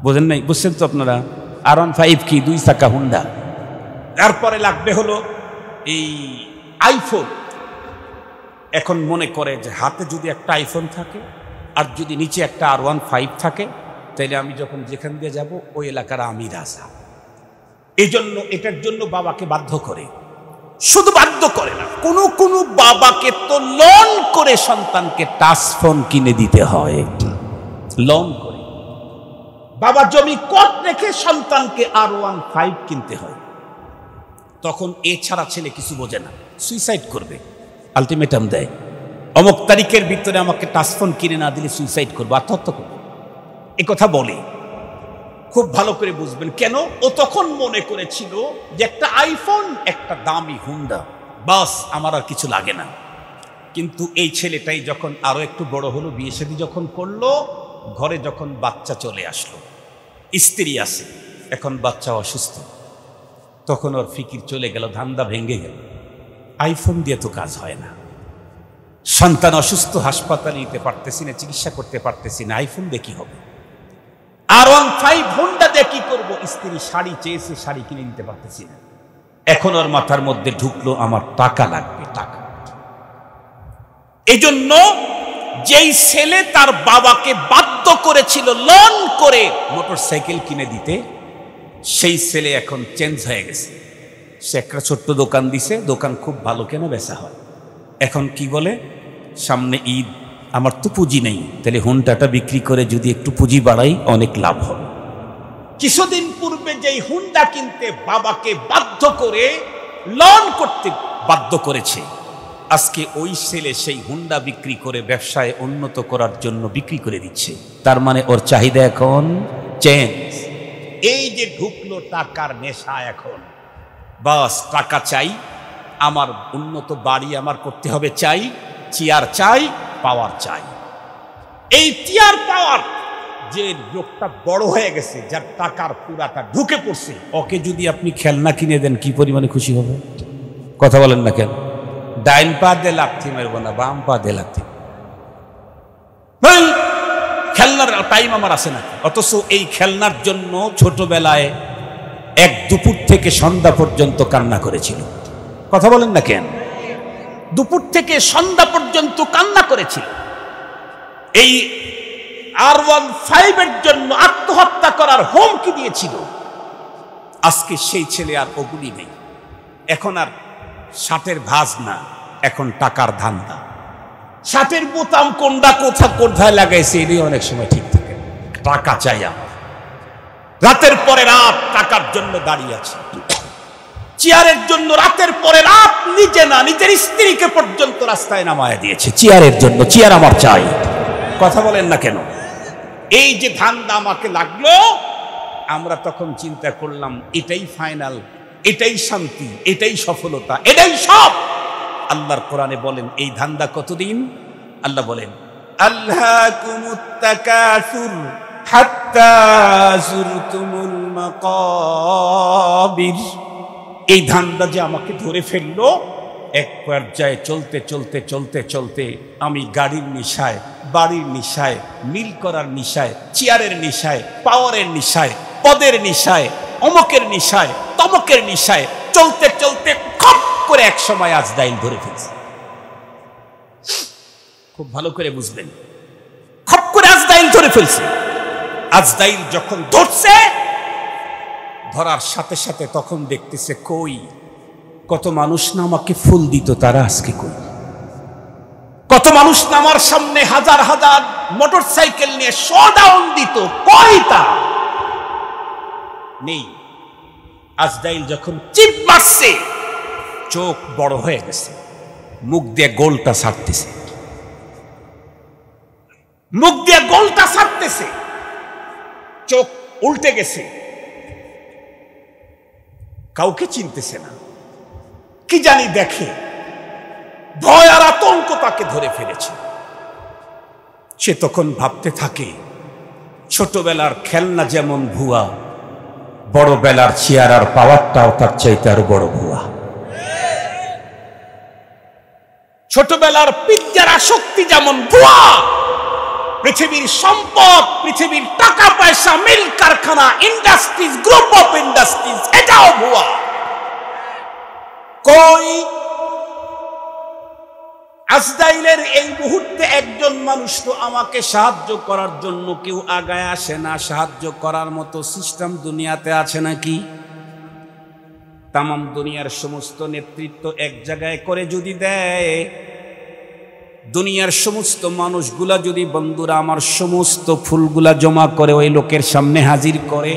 Speaker 1: বোঝেন নাই? বুঝছেন তো আপনারা? R15 কি? 2 চাকা হুন্ডা। তারপরে লাগবে হলো এই আইফোন। এখন মনে করে যে হাতে যদি একটা আইফোন থাকে আর যদি নিচে একটা R15 থাকে, তাইলে আমি যখন যেখান দিয়ে যাব ওই এলাকার আমি রাজা। এই জন্য এটার জন্য বাবাকে বাধ্য করে। শুধু বাধ্য করে না, কোন কোন বাবাকে তো লোন করে সন্তানকে টাচ ফোন কিনে দিতে হয়। লোন করে বাবা জমি কট রেখে সন্তানকে R15 কিনতে হয়। তখন এছাড়া ছেলে কিছু বোঝে না, সুইসাইড করবে। আলটিমেটাম দেয়, অমুক তারিখের ভিতরে আমাকে টাচ ফোন কিনে না দিলে সুইসাইড করবো, আত্মহত্যা করবো। এ কথা বলে। খুব ভালো করে বুঝবেন কেন। ও তখন মনে করেছিল যে একটা আইফোন, একটা দামি হুন্ডা, বাস, আমার আর কিছু লাগে না। কিন্তু এই ছেলেটাই যখন আরো একটু বড় হলো, বিয়ে শাদী যখন করলো, ঘরে যখন বাচ্চা চলে আসলো, স্ত্রী আছে, এখন বাচ্চা অসুস্থ, তখন ওর ফিকির চলে গেল, ধান্দা ভেঙে গেল। আইফোন দিয়ে তো কাজ হয় না, সন্তান অসুস্থ, হাসপাতালে নিতে পারতেছি না, চিকিৎসা করতে পারতেছি না, আইফোন দিয়ে কি হবে? R15 হুন্ডা দিয়ে কি করবো? স্ত্রী শাড়ি চেয়েছে, শাড়ি কিনে নিতে পারতেছি না। এখন ওর মাথার মধ্যে ঢুকলো আমার টাকা লাগবে, টাকা। এই জন্য যেই ছেলে তার বাবাকে বাধ্য করেছিল লোন করে মোটর সাইকেল কিনে দিতে, সেই ছেলে এখন চেঞ্জ হয়ে গেছে। সে একটা ছোট্ট দোকান দিছে, দোকান খুব ভালো কেনা বেচা হয়। এখন কি বলে, সামনে ঈদ, আমার তো পুঁজি নেই, তাহলে হুন্ডাটা বিক্রি করে যদি একটু পুঁজি বাড়াই অনেক লাভ হবে। কিছুদিন পূর্বে যেই হুন্ডা কিনতে বাবাকে বাধ্য করে লোন করতে বাধ্য করেছে, আজকে ওই ছেলে সেই হুন্ডা বিক্রি করে ব্যবসায় উন্নত করার জন্য বিক্রি করে দিচ্ছে। তার মানে ওর চাহিদা এখন চেঞ্জ। এই যে ঢুকলো টাকার নেশা, এখন বাস টাকা চাই, আমার উন্নত বাড়ি আমার করতে হবে চাই, চেয়ার চাই, পাওয়ার চাই। এই চেয়ার পাওয়ার যে লোকটা বড় হয়ে গেছে, যার টাকার পুরাটা ঢুকে পড়ছে, ওকে যদি আপনি খেলনা কিনে দেন কি পরিমাণে খুশি হবে? কথা বলেন না কেন? ডাইন পা দিয়ে লাথি মারবো না, বাম পা দিয়ে লাথি। খেলনার টাইম আমার আছে না। অথচ এই খেলনার জন্য ছোটবেলায় এক দুপুর থেকে সন্ধ্যা পর্যন্ত কান্না করেছিল। কথা বলেন না কেন? দুপুর থেকে সন্ধ্যা পর্যন্ত কান্না করেছিল। এই R15 এর জন্য আত্মহত্যা করার হুমকি দিয়েছিল। আজকে সেই ছেলে আর ওগুলি নেই। এখন আর শার্টের ভাঁজ না, এখন টাকার ধান্দা। শার্টের বোতাম কোনটা কোথায় লাগাইছে এটাই অনেক সময় ঠিক থাকে। টাকা চাই আমার, রাতের পরে রাত টাকার জন্য দাঁড়িয়ে আছে। চেয়ারের জন্য রাতের পরে রাত নিজে না, নিজের স্ত্রীকে পর্যন্ত রাস্তায় নামায় দিয়েছে চেয়ারের জন্য। চেয়ার আমার চাই। কথা বলেন না কেন? এই যে ধান্দা আমাকে লাগলো, আমরা তখন চিন্তা করলাম এটাই ফাইনাল, এটাই শান্তি, এটাই সফলতা, এটাই সব। আল্লাহর কোরআনে বলেন এই ধান্দা কতদিন? আল্লাহ বলেন আল্লাহকুমুত তাকাসুর হাত্তা যুরতুমুল মাকাবির। এই ধান্দা যে আমাকে ধরে ফেললো, এক পর্যায়ে চলতে চলতে চলতে চলতে আমি গাড়ির নেশায়, বাড়ির নেশায়, মিল করার নেশায়, চেয়ারের নেশায়, পাওয়ারের নেশায়, পদের নেশায়, অমকের নেশায়, তমকের নেশায় চলতে চলতে খপ করে এক সময় আজরাইল ধরে ফেলছে। খুব ভালো করে বুঝবেন, খপ করে আজরাইল ধরে ফেলছে। আজরাইল যখন ধরছে, ধরার সাথে সাথে তখন দেখতেছে কই, কত মানুষ না আমাকে ফুল দিত, তারা আজকে কই? কত মানুষ না আমার সামনে হাজার হাজার মোটর সাইকেল নিয়ে শোডাউন দিত, কই তা? নেই। আজরাইল যখন চিপ মারছে, চোখ বড় হয়ে গেছে, মুখ দিয়ে গোলটা ছাড়তেছে, মুখ দিয়ে গোলটা ছাড়তেছে, চোখ উল্টে গেছে, কাউকে চিনতেছে না, কি জানি দেখে, ভয় আর আতঙ্ক তাকে ধরে ফেলেছে। সে তখন ভাবতে থাকে ছোটবেলার খেলনা যেমন ভুয়া, বড় বেলার চেয়ার আর পাওয়ারটাও তার চাইতে আরো বড় ভুয়া। ছোটবেলার বিদ্যার আসক্তি যেমন ভুয়া, পৃথিবীর সম্পদ, পৃথিবীর টাকা পয়সা, মিল কারখানা, ইন্ডাস্ট্রিজ, গ্রুপ অফ ইন্ডাস্ট্রিজ, এটাও ভুয়া। কই আজরাইলের এই মুহূর্তে একজন মানুষ তো আমাকে সাহায্য করার জন্য কেউ আগায় আসে না। সাহায্য করার মতো সিস্টেম দুনিয়াতে আছে নাকি? তামাম দুনিয়ার সমস্ত নেতৃত্ব এক জায়গায় করে যদি দেয়, দুনিয়ার সমস্ত মানুষগুলা যদি, বন্ধুরা আমার, সমস্ত ফুলগুলা জমা করে ওই লোকের সামনে হাজির করে,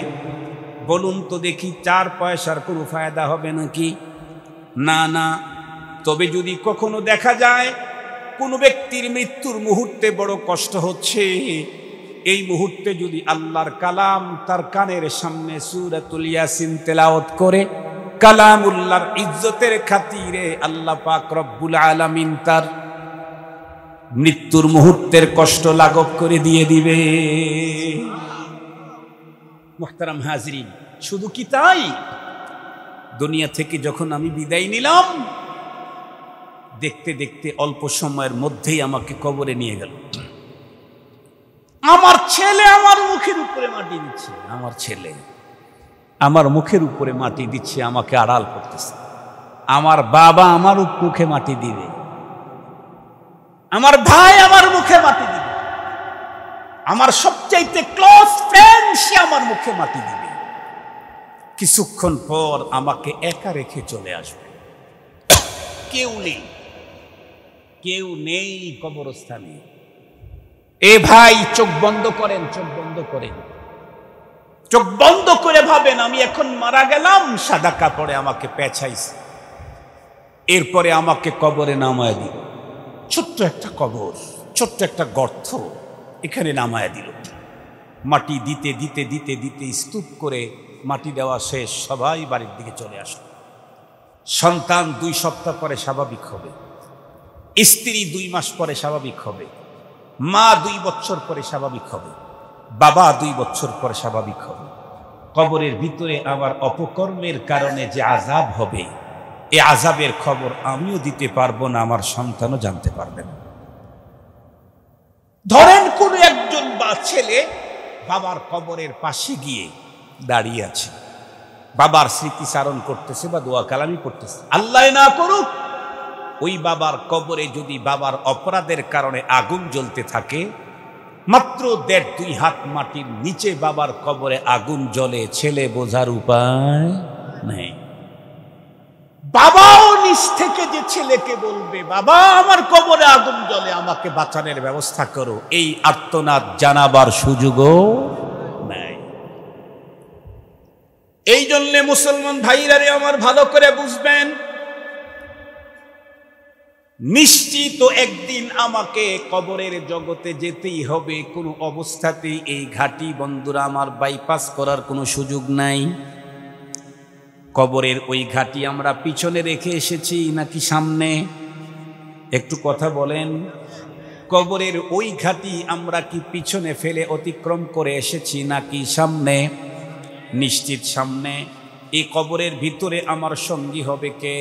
Speaker 1: বলুন তো দেখি 4 পয়সার কোনো ফায়দা হবে নাকি? না না। তবে যদি কখনো দেখা যায় কোন ব্যক্তির মৃত্যুর মুহূর্তে বড় কষ্ট হচ্ছে, এই মুহূর্তে যদি আল্লাহর কালাম তার কানের সামনে সূরাতুল ইয়াসিন তেলাওয়াত করে, কালামুল্লাহর ইজ্জতের খাতিরে আল্লাহ পাক রব্বুল আলামিন তার মৃত্যুর মুহূর্তের কষ্ট লাঘব করে দিয়ে দিবে। মুহতারাম হাজরিন, শুধু কি তাই? দুনিয়া থেকে যখন আমি বিদায় নিলাম, দেখতে দেখতে অল্প সময়ের মধ্যেই আমাকে কবরে নিয়ে গেল। আমার ছেলে আমার মুখের উপরে মাটি দিচ্ছে, আমার ছেলে আমার মুখের উপরে মাটি দিচ্ছে, আমাকে আড়াল করতেছে। আমার বাবা আমার মুখে মাটি দিবে, আমার ভাই আমার মুখে মাটি দিবে, আমার সবচাইতে ক্লোজ ফ্রেন্ড সে আমার মুখে মাটি দিবে। কিছুক্ষণ পর আমাকে একা রেখে চলে আসবে। কেউ নেই, কেউ নেই কবরস্থানে। এ ভাই, চোখ বন্ধ করেন, চোখ বন্ধ করেন, চোখ বন্ধ করে ভাবেন আমি এখন মারা গেলাম, সাদা কাপড়ে আমাকে পেঁচাইছে, এরপরে আমাকে কবরে নামায় দিল। ছোট্ট একটা কবর, ছোট্ট একটা গর্ত, এখানে নামায় দিল। মাটি দিতে দিতে দিতে দিতে স্তূপ করে মাটি দেওয়া শেষ, সবাই বাড়ির দিকে চলে আসলো। সন্তান 2 সপ্তাহ পরে স্বাভাবিক হবে, স্ত্রী 2 মাস পরে স্বাভাবিক হবে, মা 2 বছর পরে স্বাভাবিক হবে, বাবা 2 বছর পরে স্বাভাবিক হবে। কবরের ভিতরে আমার অপকর্মের কারণে যে আযাব হবে, এই আযাবের খবর আমিও দিতে পারবো না, আমার সন্তানও জানতে পারবে না। ধরেন কোন একজন বা ছেলে বাবার কবরের পাশে গিয়ে দাঁড়িয়ে আছে, বাবার স্মৃতিচারণ করতেছে বা দোয়া কালামি করতেছে। আল্লাহ না করুক, ওই বাবার কবরে যদি বাবার অপরাধের কারণে আগুন জ্বলতে থাকে, মাত্র 1.5-2 হাত মাটির নিচে বাবার কবরে আগুন জ্বলে, ছেলে বোঝার উপায় নেই। বাবাও নিজ থেকে যে ছেলেকে বলবে, বাবা আমার কবরে আগুন জ্বলে, আমাকে বাঁচানোর ব্যবস্থা করো, এই আর্তনাদ জানাবার সুযোগও নাই। এই জন্য মুসলমান ভাইরা আমার ভালো করে বুঝবেন, নিশ্চিত একদিন আমাকে কবরের জগতে যেতেই হবে। কোনো অবস্থাতেই এই ঘাটি, বন্ধুরা আমার, বাইপাস করার কোনো সুযোগ নাই। কবরের ওই ঘাটি আমরা পিছনে রেখে এসেছি নাকি সামনে? একটু কথা বলেন। কবরের ওই ঘাটি আমরা কি পিছনে ফেলে অতিক্রম করে এসেছি নাকি সামনে? নিশ্চিত সামনে। এই কবরের ভিতরে আমার সঙ্গী হবে কে?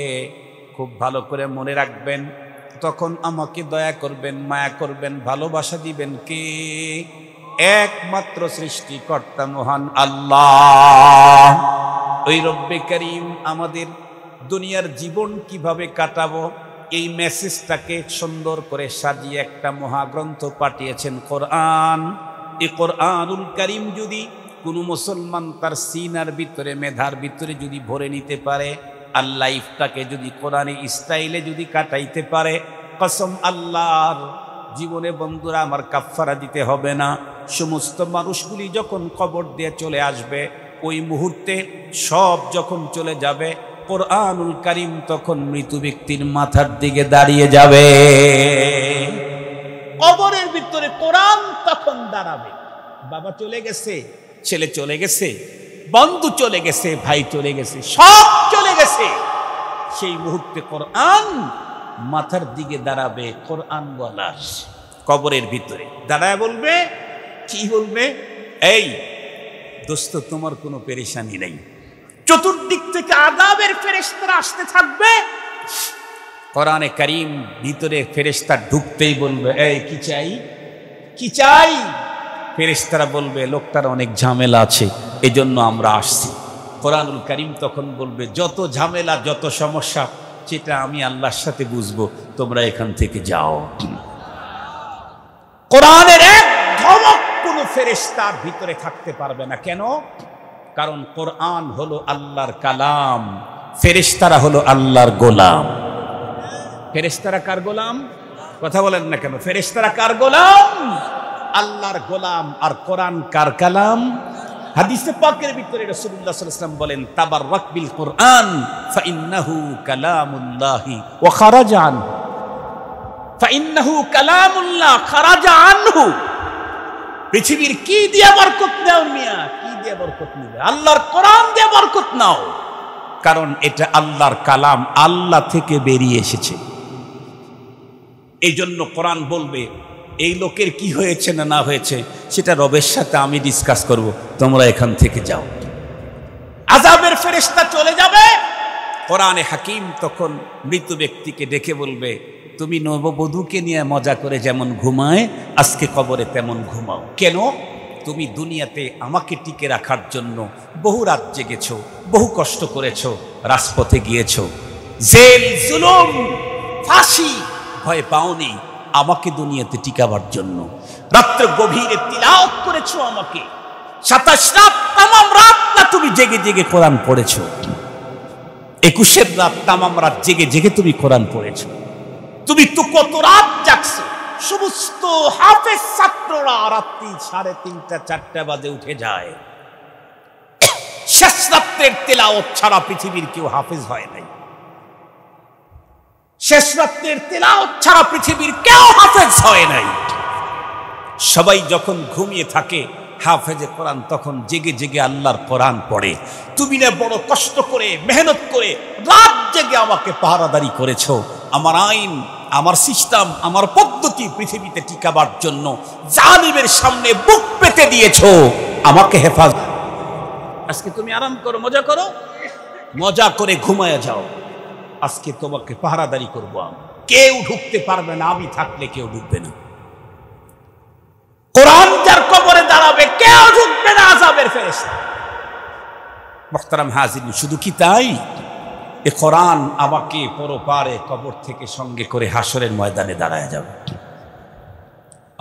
Speaker 1: খুব ভালো করে মনে রাখবেন, তখন আমাকে দয়া করবেন, মায়া করবেন, ভালোবাসা দিবেন কে? একমাত্র সৃষ্টিকর্তা মহান আল্লাহ। ওই রব্বে করিম আমাদের দুনিয়ার জীবন কিভাবে কাটাবো, এই মেসেজটাকে সুন্দর করে সাজিয়ে একটা মহাগ্রন্থ পাঠিয়েছেন, কোরআন। এই কোরআনুল কারীম যদি কোনো মুসলমান তার সিনার ভিতরে, মেধার ভিতরে যদি ভরে নিতে পারে, আর লাইফটাকে যদি কোরআনী স্টাইলে যদি কাটাইতে পারে, কসম আল্লাহর, জীবনে বন্ধুরা আমার কাফফারা দিতে হবে না। সমস্ত মানুষগুলি যখন কবর দিয়ে চলে আসবে, ওই মুহূর্তে সব যখন চলে যাবে, কোরআনুল কারীম তখন মৃত ব্যক্তির মাথার দিকে দাঁড়িয়ে যাবে। কবরের ভিতরে কোরআন তখন দাঁড়াবে। বাবা চলে গেছে, ছেলে চলে গেছে, বন্ধু চলে গেছে, ভাই চলে গেছে, সব চলে গেছে। সেই মুহূর্তে কোরআন মাথার দিকে দাঁড়াবে। কোরআন বলার কবরের ভিতরে দাঁড়ায় বলবে, কি বলবে? এই দোস্ত তোমার কোনো পেরেশানি নেই। চতুর্দিক থেকে আযাবের ফেরেশতারা আসতে থাকবে। কোরআনে কারীম ভিতরে ফেরেশতা ঢুকতেই বলবে, এই কি চাই, কি চাই? ফেরেশতারা বলবে, লোকটার অনেক ঝামেলা আছে, এজন্য আমরা আসছি। কোরআনুল কারীম তখন বলবে, যত ঝামেলা যত সমস্যা সেটা আমি আল্লাহর সাথে বুঝবো, তোমরা এখান থেকে যাও। কোরআনের এক ধমক কোনো ফেরেশতার ভিতরে থাকতে পারবে না। কেন? কারণ কোরআন হলো আল্লাহর কালাম, ফেরেশতারা হলো আল্লাহর গোলাম। ফেরেশতারা কার গোলাম? কথা বলেন না কেন? ফেরেশতারা কার গোলাম? আল্লাহর গোলাম। আর কোরআন কার কালাম? হাদিসে পাকের ভিতরে রাসূলুল্লাহ সাল্লাল্লাহু আলাইহি ওয়াসাল্লাম বলেন, তাবাররাক বিল কুরআন ফাইন্নাহু কালামুল্লাহি ওয়া খারাজা আনহু, ফাইন্নাহু কালামুল্লাহ খারাজা আনহু। পৃথিবীর কি দিয়ে বরকত নাও মিয়া, কি দিয়ে বরকত নেবে? আল্লাহর কোরআন দিয়ে বরকত নাও, কারণ এটা আল্লাহর কালাম, আল্লাহ থেকে বেরিয়ে এসেছে। এই জন্য কোরআন বলবে, এই লোকের কি হয়েছে না না হয়েছে সেটা রবের সাথে আমি ডিসকাস করব, তোমরা এখান থেকে যাও। আযাবের ফেরেশতা চলে যাবে। কোরআনে হাকিম তখন মৃত ব্যক্তিকে ডেকে বলবে, তুমি নববধূকে নিয়ে মজা করে যেমন ঘুমায়, আজকে কবরে তেমন ঘুমাও। কেন? তুমি দুনিয়াতে আমাকে টিকে রাখার জন্য বহু রাত জেগেছো, বহু কষ্ট করেছো, রাজপথে গিয়েছো, জেল, জুলুম, ফাঁসি ভয় পাওনি আমাকে দুনিয়াতে টিকাবার জন্য। রাত্রে গভীরে তিলাওয়াত করেছো আমাকে, 27 রাত তামাম রাত না তুমি জেগে জেগে কোরআন পড়েছো, 21 রাত তামাম রাত জেগে জেগে তুমি কোরআন পড়েছো। তুমি তো কত রাত জাগছো। সমস্ত হাফেজ ছাত্ররা রাত্রি 3:30 4টা বাজে উঠে যায়। শেষ রাত্রের তেলাওয়াত ছাড়া পৃথিবীর কেউ হাফেজ হয় নাই। শেষ রাত্রের তেলাওয়াত ছাড়া পৃথিবীর কেউ হাফেজ হয় নাই। সবাই যখন ঘুমিয়ে থাকে, হাফেজে কোরআন তখন জেগে জেগে আল্লাহর কোরআন পড়ে। তুমি না বড় কষ্ট করে মেহনত করে রাত জেগে আমাকে পাহারাদারি করেছো, আমার আইন, আমার সিস্টেম, আমার পদ্ধতি পৃথিবীতে টিকাবার জন্য জালিমের সামনে বুক পেতে দিয়েছো, আমাকে হেফাজত। আজকে তুমি আরাম করো, মজা করো, মজা করে ঘুমায়া যাও। আজকে তোমাকে পাহারাদারি করবো আমি, কেউ ঢুকতে পারবে না, আমি থাকলে কেউ ঢুকবে না। কোরআন যার কবরে দাঁড়াবে কেউ ঢুকবে না, আযাবের ফেরেশতা। মুহতারাম হাজিরিন, শুধু কি তাই? এ কোরআন আমাকে পরপারে কবর থেকে সঙ্গে করে হাসরের ময়দানে দাঁড়ায় যাবে।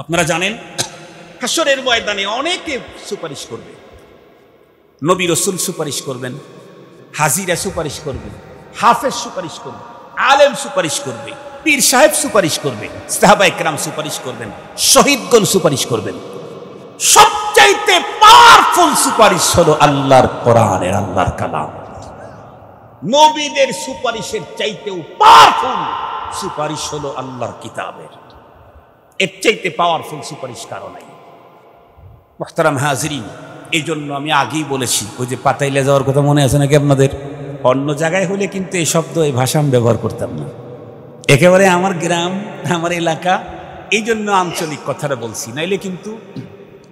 Speaker 1: আপনারা জানেন, হাসরের ময়দানে অনেকে সুপারিশ করবে। নবী রাসূল সুপারিশ করবেন, হাজিরা সুপারিশ করবে, হাফেজ সুপারিশ করবে, আলেম সুপারিশ করবে, পীর সাহেব সুপারিশ করবে, সাহাবায়ে কেরাম সুপারিশ করবেন, শহীদগণ সুপারিশ করবেন। সবচাইতে পাওয়ারফুল সুপারিশ হলো আল্লাহর কোরআনের, আল্লাহর কালাম। নবীদের সুপারিশের চাইতেও পাওয়ারফুল সুপারিশ হলো আল্লাহর কিতাবের। এর চাইতে পাওয়ারফুল সুপারিশ কারো নাই। মুহতারাম হাজিরিন, এই জন্য আমি আগেই বলেছি, ওই যে পাতাইলে যাওয়ার কথা মনে আছে নাকি আপনাদের? অন্য জায়গায় হলে কিন্তু এই শব্দ, এই ভাষা আমি ব্যবহার করতাম না। একেবারে আমার গ্রাম, আমার এলাকা, এই জন্য আঞ্চলিক কথাটা বলছি, নাইলে কিন্তু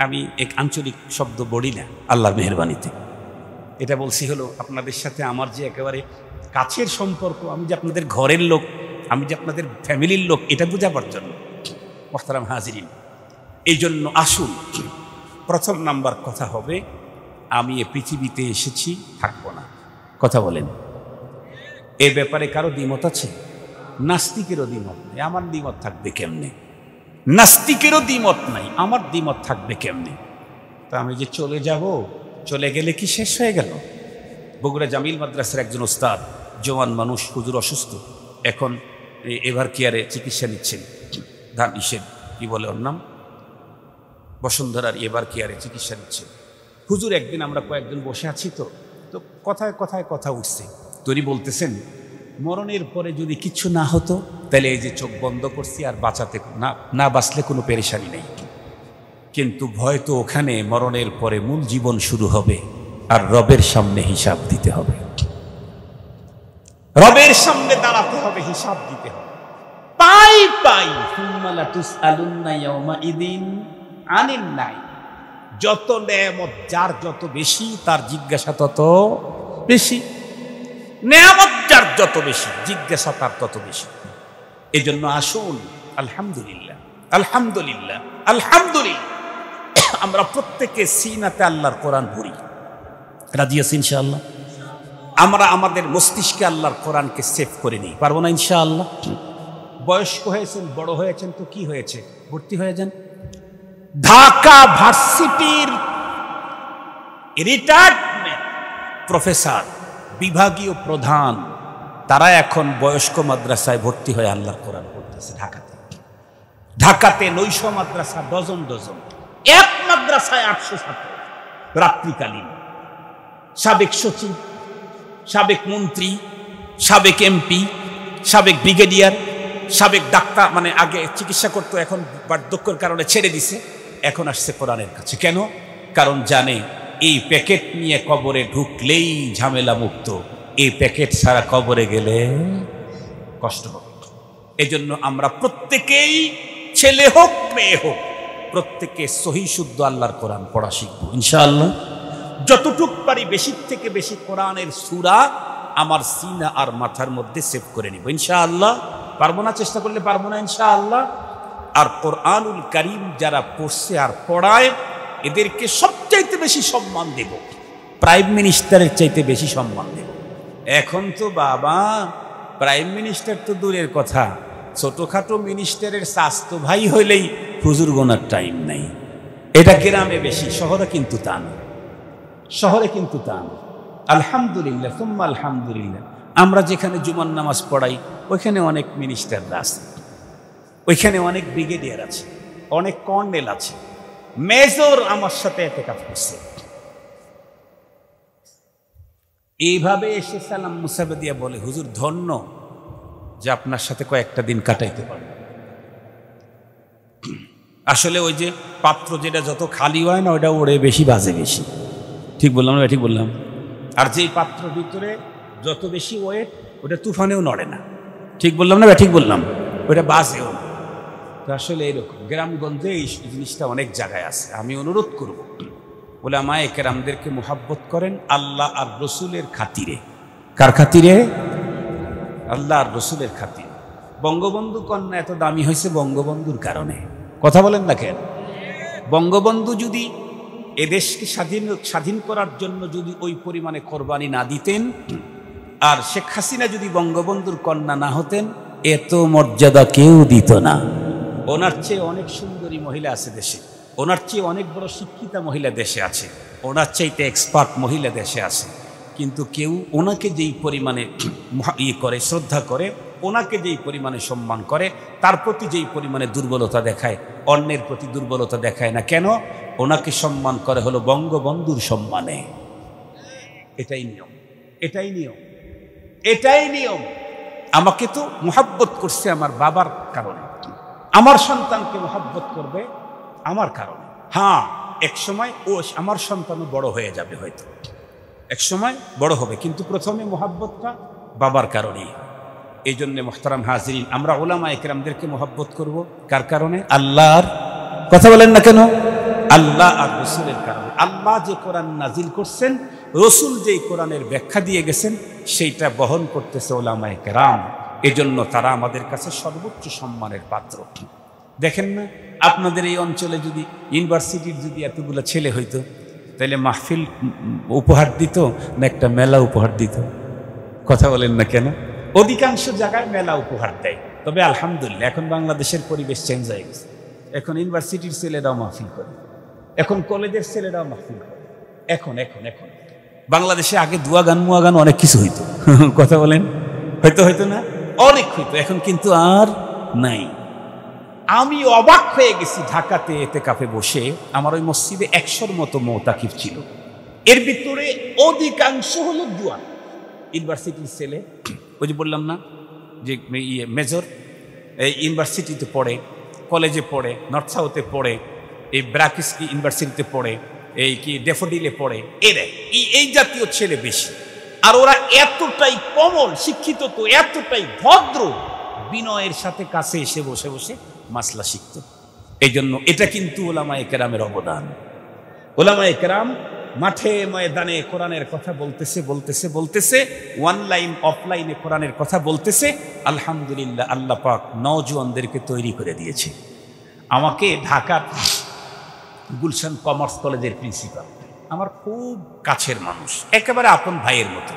Speaker 1: আমি এক আঞ্চলিক শব্দ বলি না আল্লাহর মেহেরবানিতে। এটা বলছি হলো আপনাদের সাথে আমার যে একেবারে কাছের সম্পর্ক, আমি যে আপনাদের ঘরের লোক, আমি যে আপনাদের ফ্যামিলির লোক, এটা বোঝাবার জন্য। মুহতারাম হাজিরিন, এই জন্য আসুন, প্রথম নাম্বার কথা হবে, আমি এ পৃথিবীতে এসেছি, থাকবো না। কথা বলেন, এ ব্যাপারে কারো দ্বিমত আছে? নাস্তিকেরও দ্বিমত নেই, আমার দ্বিমত থাকবে কেমনে? নাস্তিকেরও দ্বিমত নাই, আমার দ্বিমত থাকবে কেমনে? তা আমি যে চলে যাব, চলে গেলে কি শেষ হয়ে গেল? বগুড়া জামিল মাদ্রাসার একজন ওস্তাদ, জওয়ান মানুষ, হুজুর অসুস্থ, এখন এভার কেয়ারে চিকিৎসা নিচ্ছেন। ধানিসের কি বলে ওর নাম, বসুন্ধরার এভার কেয়ারে চিকিৎসা নিচ্ছেন। হুজুর একদিন আমরা কয়েকজন বসে আছি, তো কথায় কথায় কথা উঠছে। তিনি বলতেছেন, মরণের পরে যদি কিছু না হতো তাহলে এই যে চোখ বন্ধ করছি, আর বাঁচাতে না বাঁচলে কোনো পেরেশানি নেই। কিন্তু ভয় তো ওখানে, মরণের পরে মূল জীবন শুরু হবে, আর রবের সামনে হিসাব দিতে হবে। রবের সামনে দাঁড়াতে হবে, হিসাব দিতে হবে। পাই পাই হুম্মা লাতুসআলুন্না ইয়াওমা ইদিন আনিন নাঈম। যত নেয়ামত যার যত বেশি, তার জিজ্ঞাসা তত বেশি। নেয়ামত যার যত বেশি, জিজ্ঞাসা তার তত বেশি। এই জন্য আসুন, আলহামদুলিল্লাহ, আলহামদুলিল্লাহ, আলহামদুলিল্লাহ, আমরা প্রত্যেকে সিনাতে আল্লাহর কোরআন পড়ি। রাজি আছি ইনশাআল্লাহ? আমরা আমাদের মস্তিষ্কে আল্লাহর কোরআনকে সেভ করে নিই, পারবো না ইনশাআল্লাহ? বয়স্ক হয়েছেন, বড় হয়েছেন, তো কি হয়েছে, ভর্তি হয়ে যান। ঢাকা ভার্সিটির রিটায়ার্ড প্রফেসর, বিভাগীয় প্রধান, তারা এখন বয়স্ক মাদ্রাসায় ভর্তি হয়ে আল্লাহর কোরআন পড়তেছে। ঢাকাতে 900 মাদ্রাসা, ডজন ডজন, এক মাদ্রাসায় 800 ছাত্র রাত্রিকালীন। সাবেক সচিব, সাবেক মন্ত্রী, সাবেক এমপি, সাবেক ব্রিগেডিয়ার, সাবেক ডাক্তার, মানে আগে চিকিৎসা করতো, এখন বার্ধক্যের কারণে ছেড়ে দিছে, এখন আসছে কোরআনের কাছে। কেন? কারণ জানে এই প্যাকেট নিয়ে কবরে ঢুকলেই ঝামেলা মুক্ত, এই প্যাকেট ছাড়া কবরে গেলে কষ্ট হবে। এজন্য আমরা প্রত্যেকেই, ছেলে হোক মেয়ে হোক, প্রত্যেকে সহি শুদ্ধ আল্লাহর কোরআন পড়া শিখবো ইনশাআল্লাহ। যতটুক পারি বেশির থেকে বেশি কোরআনের সূরা আমার সিনা আর মাথার মধ্যে সেভ করে নিব ইনশাআল্লাহ। পারবো না? চেষ্টা করলে পারবো না ইনশাআল্লাহ। আর কোরআনুল কারীম যারা পড়ছে আর পড়ায়, এদেরকে সবচাইতে বেশি সম্মান দেব, প্রাইম মিনিস্টারের চাইতে বেশি সম্মান দেব। এখন তো বাবা প্রাইম মিনিস্টার তো দূরের কথা, ছোটখাটো মিনিস্টারের স্বাস্থ্য ভাই হইলেই হুজুর গোনার টাইম নাই। এটা গ্রামে বেশি, শহরে কিন্তু তা না, শহরে কিন্তু তা না। আলহামদুলিল্লাহ, সুম্মা আলহামদুলিল্লাহ, আমরা যেখানে জুমার নামাজ পড়াই ওইখানে অনেক মিনিস্টাররা আছে, ওইখানে অনেক ব্রিগেডিয়ার আছে, অনেক কর্নেল আছে, মেজর আমার সাথে এতেকাফ করছে। এইভাবে এসে সালাম মুসাবে দিয়া বলে, হুজুর ধন্য যে আপনার সাথে কয়েকটা দিন কাটাইতে পারবে। আসলে ওই যে পাত্র যেটা যত খালি হয় না, ওটা ওড়ে বেশি, বাজে বেশি। ঠিক বললাম না? ঠিক বললাম? আর যেই পাত্র ভিতরে যত বেশি ওয়েট, ওটা তুফানেও নড়ে না। ঠিক বললাম না? ঠিক বললাম? ওটা বাজেও না। তো আসলে এরকম গ্রামগঞ্জে এই জিনিসটা অনেক জায়গায় আছে। আমি অনুরোধ করব, উলামায়ে কেরামদেরকে মুহাব্বত করেন আল্লাহ আর রসুলের খাতিরে। কার খাতিরে? আল্লাহ আর রসুলের খাতিরে। বঙ্গবন্ধু কন্যা এত দামি হয়েছে বঙ্গবন্ধুর কারণে। কথা বলেন না কেন? বঙ্গবন্ধু যদি এদেশকে স্বাধীন করার জন্য যদি ওই পরিমাণে কোরবানি না দিতেন, আর শেখ হাসিনা যদি বঙ্গবন্ধুর কন্যা না হতেন, এত মর্যাদা কেউ দিত না। ওনার চেয়ে অনেক সুন্দরী মহিলা আছে দেশে, ওনার চেয়ে অনেক বড় শিক্ষিতা মহিলা দেশে আছে, ওনার চাইতে এক্সপার্ট মহিলা দেশে আছে, কিন্তু কেউ ওনাকে যেই পরিমাণে করে, শ্রদ্ধা করে, ওনাকে যেই পরিমাণে সম্মান করে, তার প্রতি যেই পরিমাণে দুর্বলতা দেখায়, অন্যের প্রতি দুর্বলতা দেখায় না। কেন? ওনাকে সম্মান করে হলো বঙ্গবন্ধুর সম্মানে। এটাই নিয়ম, এটাই নিয়ম, এটাই নিয়ম। আমাকে তো মুহাব্বত করছে আমার বাবার কারণে, আমার সন্তানকে মুহাব্বত করবে আমার কারণে। হ্যাঁ, এক সময় ও আমার সন্তানও বড় হয়ে যাবে, হয়তো এক সময় বড় হবে, কিন্তু প্রথমে মুহাব্বতটা বাবার কারণেই। এই জন্যে মুহতারাম হাজিরিন, আমরা উলামায়ে কেরামদেরকে মুহাব্বত করব কার কারণে? আল্লাহর, কথা বলেন না কেন? আল্লাহ আর রসুলের কারণে। আল্লাহ যে কোরআন নাজিল করছেন, রসুল যেই কোরআনের ব্যাখ্যা দিয়ে গেছেন, সেইটা বহন করতেছে উলামায়ে কেরাম। এজন্য তারা আমাদের কাছে সর্বোচ্চ সম্মানের পাত্র। দেখেন না, আপনাদের এই অঞ্চলে যদি ইউনিভার্সিটির যদি এতগুলো ছেলে হইতো, তাহলে মাহফিল উপহার দিত না একটা মেলা উপহার দিত? কথা বলেন না কেন? অধিকাংশ জায়গায় মেলা উপহার দেয়। তবে আলহামদুলিল্লাহ এখন বাংলাদেশের পরিবেশ চেঞ্জ হয়ে গেছে। এখন ইউনিভার্সিটির ছেলেরাও মাহফিল করে, এখন কলেজের ছেলেরাও মাহফিল করে। এখন এখন এখন বাংলাদেশে আগে দুয়া গান মুয়া গান অনেক কিছু হইতো, কথা বলেন, হয়তো না, অনেক হইতো, এখন কিন্তু আর নাই। আমি অবাক হয়ে গেছি, ঢাকাতে এতেকাফে বসে আমার ওই মসজিদে 100-র মতো মুতাকিফ ছিল, এর ভিতরে অধিকাংশ হলো দুয়া ইউনিভার্সিটির ছেলে। ওই যে বললাম না যে মেজর ইউনিভার্সিটিতে পড়ে, কলেজে পড়ে, নর্থ সাউথে পড়ে, এই ব্রাকিস ইউনিভার্সিটিতে পড়ে, এই কি ডেফোডিলে পড়ে, এই জাতীয় ছেলে বেশি। আর ওরা এতটাই কোমল শিক্ষিত, তো এতটাই ভদ্র, বিনয়ের সাথে কাছে এসে বসে বসে মাসলা শিখত। এই জন্য এটা কিন্তু উলামায়ে কেরামের অবদান। উলামায়ে কেরাম মাঠে ময়দানে কোরআনের কথা বলতেছে, অনলাইন অফলাইনে কোরআনের কথা বলতেছে। আলহামদুলিল্লাহ, আল্লাহ পাক নওজোয়ানদেরকে তৈরি করে দিয়েছে। আমাকে ঢাকার গুলশান কমার্স কলেজের প্রিন্সিপাল, আমার খুব কাছের মানুষ, একেবারে আপন ভাইয়ের মতো,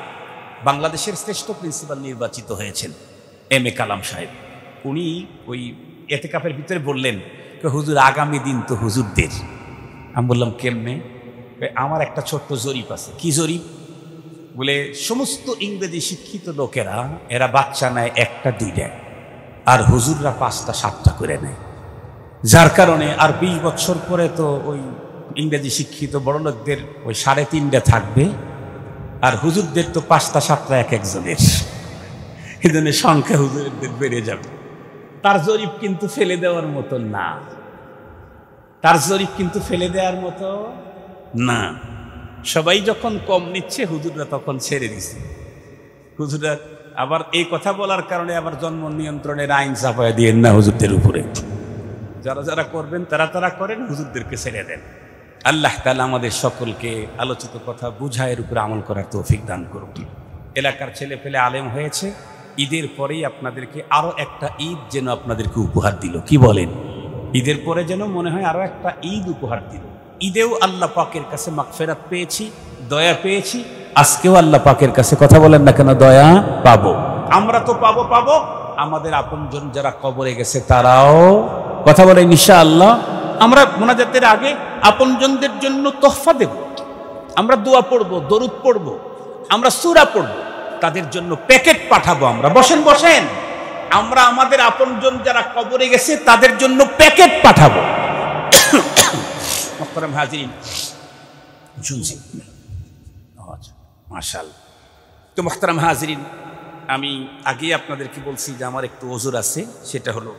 Speaker 1: বাংলাদেশের শ্রেষ্ঠ প্রিন্সিপাল নির্বাচিত হয়েছেন এম এ কালাম সাহেব। উনি ওই এতেকাফের ভিতরে বললেন, হুজুর আগামী দিন তো হুজুরদের। আমি বললাম কেমনে? আমার একটা ছোট্ট জরিপ আছে। কি জরিপ? বলে সমস্ত ইংরেজি শিক্ষিত লোকেরা এরা বাচ্চা নেয় 1টা 2টা, আর হুজুররা 5টা 7টা করে নেয়। যার কারণে আর 20 বছর পরে তো ওই ইংরেজি শিক্ষিত বড় লোকদের ওই 3.5টা থাকবে, আর হুজুরদের তো 5টা 7টা এক একজনের। এই জন্য সংখ্যা হুজুরদের বেড়ে যাবে। তার জরিপ কিন্তু ফেলে দেওয়ার মতো না, তার জরিপ কিন্তু ফেলে দেওয়ার মতো না। সবাই যখন কম নিচ্ছে, হুজুররা তখন ছেড়ে দিচ্ছে। হুজুররা আবার এই কথা বলার কারণে আবার জন্ম নিয়ন্ত্রণের আইন চাপায় দিয়েন না হুজুরদের উপরে। যারা যারা করবেন তারা করেন, হুজুরদেরকে ছেড়ে দেন। আল্লাহ তাআলা আমাদের সকলকে আলোচিত কথা বুঝায়ের উপরে আমল করার তৌফিক দান করুন। এলাকার ছেলে পেলে আলেম হয়েছে, ঈদের পরেই আপনাদেরকে আরো একটা ঈদ যেন আপনাদেরকে উপহার দিল। কি বলেন? ঈদের পরে যেন মনে হয় আরো একটা ঈদ উপহার দিল। ঈদেও আল্লাহ পাকের কাছে মাগফিরাত পেয়েছি, দয়া পেয়েছি। আজকেও আল্লাহ পাকের কাছে কথা বলেন না কেন, দয়া পাবো। আমরা তো পাবো, আমাদের আপনজন যারা কবরে গেছে তারাও কথা বলেন ইনশাআল্লাহ। আমরা মুনাজাতের আগে আপনজনদের জন্য তোহফা দেব, আমরা দোয়া পড়বো, দরুদ পড়বো, আমরা সূরা পড়বো, তাদের জন্য প্যাকেট পাঠাবো। আমরা বসেন, আমরা আমাদের আপনজন যারা কবরে গেছে তাদের জন্য প্যাকেট পাঠাবো। মুহতারাম হাজিরিন, শুনছি মাশাআল্লাহ। তো মুহতারাম হাজিরিন, আমি আগে আপনাদেরকে বলছি যে আমার একটু ওজর আছে, সেটা হলো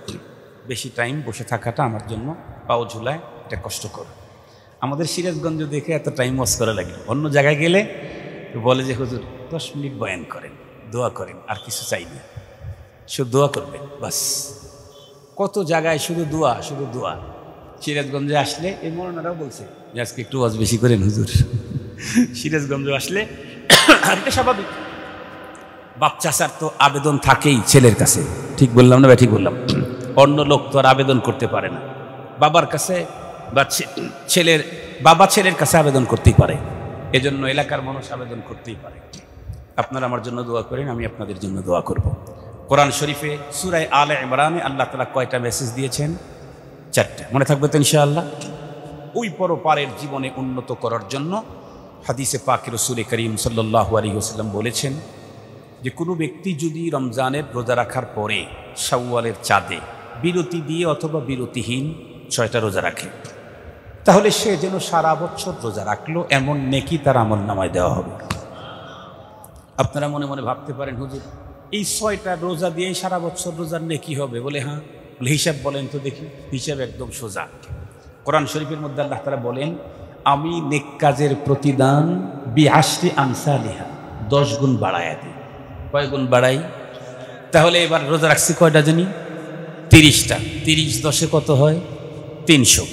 Speaker 1: বেশি টাইম বসে থাকাটা আমার জন্য পাও ঝুলায়, এটা কষ্টকর। আমাদের সিরাজগঞ্জ দেখে এত টাইম ওয়াজ করা লাগে। অন্য জায়গায় গেলে বলে যে হুজুর 10 মিনিট বয়ান করেন, দোয়া করেন, আর কিছু চাই না, শুধু দোয়া করবেন বাস। কত জায়গায় শুধু দোয়া। সিরাজগঞ্জে আসলে এই মৌলানারাও বলছে যে আজকে একটু ওয়াজ বেশি করেন হুজুর। সিরাজগঞ্জে আসলে আর এটা স্বাভাবিক, বাপ চাচার তো আবেদন থাকেই ছেলের কাছে। ঠিক বললাম না? ঠিক বললাম। অন্য লোক তো আর আবেদন করতে পারে না বাবার কাছে, বা ছেলের কাছে আবেদন করতেই পারে। এজন্য এলাকার মানুষ আবেদন করতেই পারে। আপনারা আমার জন্য দোয়া করেন, আমি আপনাদের জন্য দোয়া করব। কোরআন শরীফে সূরা আলে ইমরানে আল্লাহ তাআলা কয়টা মেসেজ দিয়েছেন? 4টা। মনে থাকবে তো ইনশাআল্লাহ? ওই পরপারের জীবনে উন্নত করার জন্য হাদিসে পাকে রাসূল করিম সাল্লাল্লাহু আলাইহি ওয়াসাল্লাম বলেছেন যে কোনো ব্যক্তি যদি রমজানের রোজা রাখার পরে শাওয়ালের চাঁদে বিরতি দিয়ে অথবা বিরতিহীন 6টা রোজা রাখে, তাহলে সে যেন সারা বছর রোজা রাখলো, এমন নেকি তার আমলনামায় দেওয়া হবে। আপনারা মনে মনে ভাবতে পারেন, হুজুর এই 6টা রোজা দিয়েই সারা বছর রোজার নেকি হবে? বলে হ্যাঁ। বলে হিসাব বলেন তো দেখি। হিসাব একদম সোজা। কোরআন শরীফের মধ্যে আল্লাহ তাআলা বলেন, আমি নেক কাজের প্রতিদান বিআশরি আমসালিহা, 10 গুণ বাড়ায়া দিই। কয় গুণ বাড়াই? তাহলে এবার রোজা রাখছি কয়টা জানি? 30টা। 30 10 কত হয়? 300।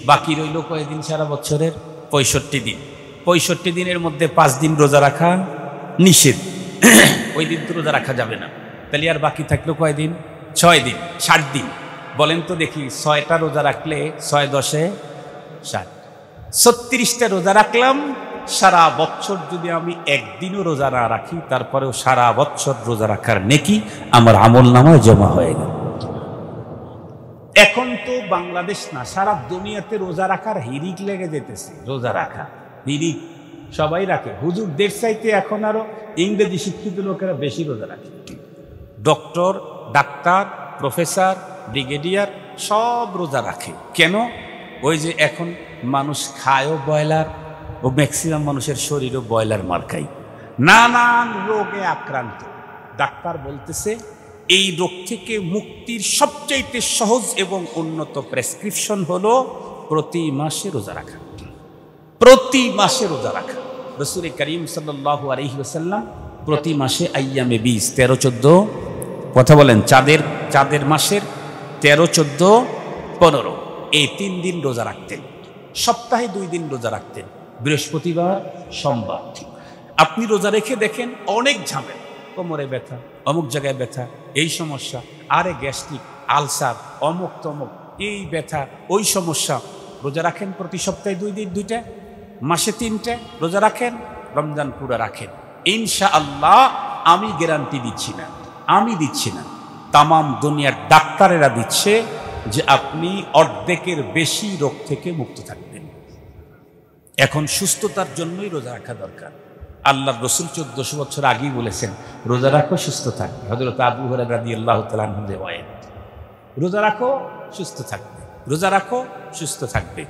Speaker 1: বাকি রইল কয়দিন সারা বছরের? 65 দিন। 65 দিনের মধ্যে 5 দিন রোজা রাখা নিষেধ, ওই দিন তো রোজা রাখা যাবে না। তাহলে আর বাকি থাকলো কয়দিন? 6 দিন, 60 দিন। বলেন তো দেখি, 6টা রোজা রাখলে 6 10 60, 36টা রোজা রাখলাম। সারা বছর যদি আমি একদিনও রোজা না রাখি, তারপরেও সারা বছর রোজা রাখার নেকি আমার আমলনামায় জমা হয়ে গেল। এখন তো বাংলাদেশ না, সারা দুনিয়াতে রোজা রাখার হিরিক লেগে যেতেছে। রোজা রাখা হিরিক সবাই রাখে। হুজুরদের চাইতে এখন আরো ইংরেজি শিক্ষিত লোকেরা বেশি রোজা রাখে। ডক্টর, ডাক্তার, প্রফেসর, ব্রিগেডিয়ার সব রোজা রাখে। কেন? ওই যে এখন মানুষ খায়ও ব্রয়লার, ও ম্যাক্সিমাম মানুষের শরীরও ব্রয়লার মার্কাই, নানান রোগে আক্রান্ত। ডাক্তার বলতেছে এই রোগ থেকে মুক্তির সবচাইতে সহজ এবং উন্নত প্রেসক্রিপশন হলো প্রতি মাসে রোজা রাখা। প্রতি মাসে রোজা রাখা। রাসূল করিম সাল্লাল্লাহু আলাইহি ওয়াসাল্লাম প্রতি মাসে আইয়ামে 20 13 14 কথা বলেন, চাঁদের মাসের 13 14 15 এই 3 দিন রোজা রাখতেন। সপ্তাহে 2 দিন রোজা রাখতেন, বৃহস্পতিবার সোমবার। আপনি রোজা রেখে দেখেন অনেক ঝামেলা, কোমরে ব্যথা, অমুক জায়গায় ব্যথা, এই সমস্যা, আরে গ্যাস্ট্রিক, আলসার, অমুক তমুক, এই ব্যথা, ওই সমস্যা। রোজা রাখেন প্রতি সপ্তাহে 2 দিন, 2টা, মাসে 3টে রোজা রাখেন, রমজান পুরো রাখেন, ইনশাআল্লাহ আমি গ্যারান্টি দিচ্ছি না, আমি দিচ্ছি না, তামাম দুনিয়ার ডাক্তারেরা দিচ্ছে যে আপনি অর্ধেকের বেশি রোগ থেকে মুক্ত থাকবেন। এখন সুস্থতার জন্যই রোজা রাখা দরকার। আল্লাহর রাসূল 1400 বছর আগেই বলেছেন রোজা রাখো সুস্থ থাকবে। হযরত আবু হুরায়রা রাদিয়াল্লাহু তাআলা আনহু রিওয়ায়াত, রোজা রাখো সুস্থ থাকবে, রোজা রাখো সুস্থ থাকবে।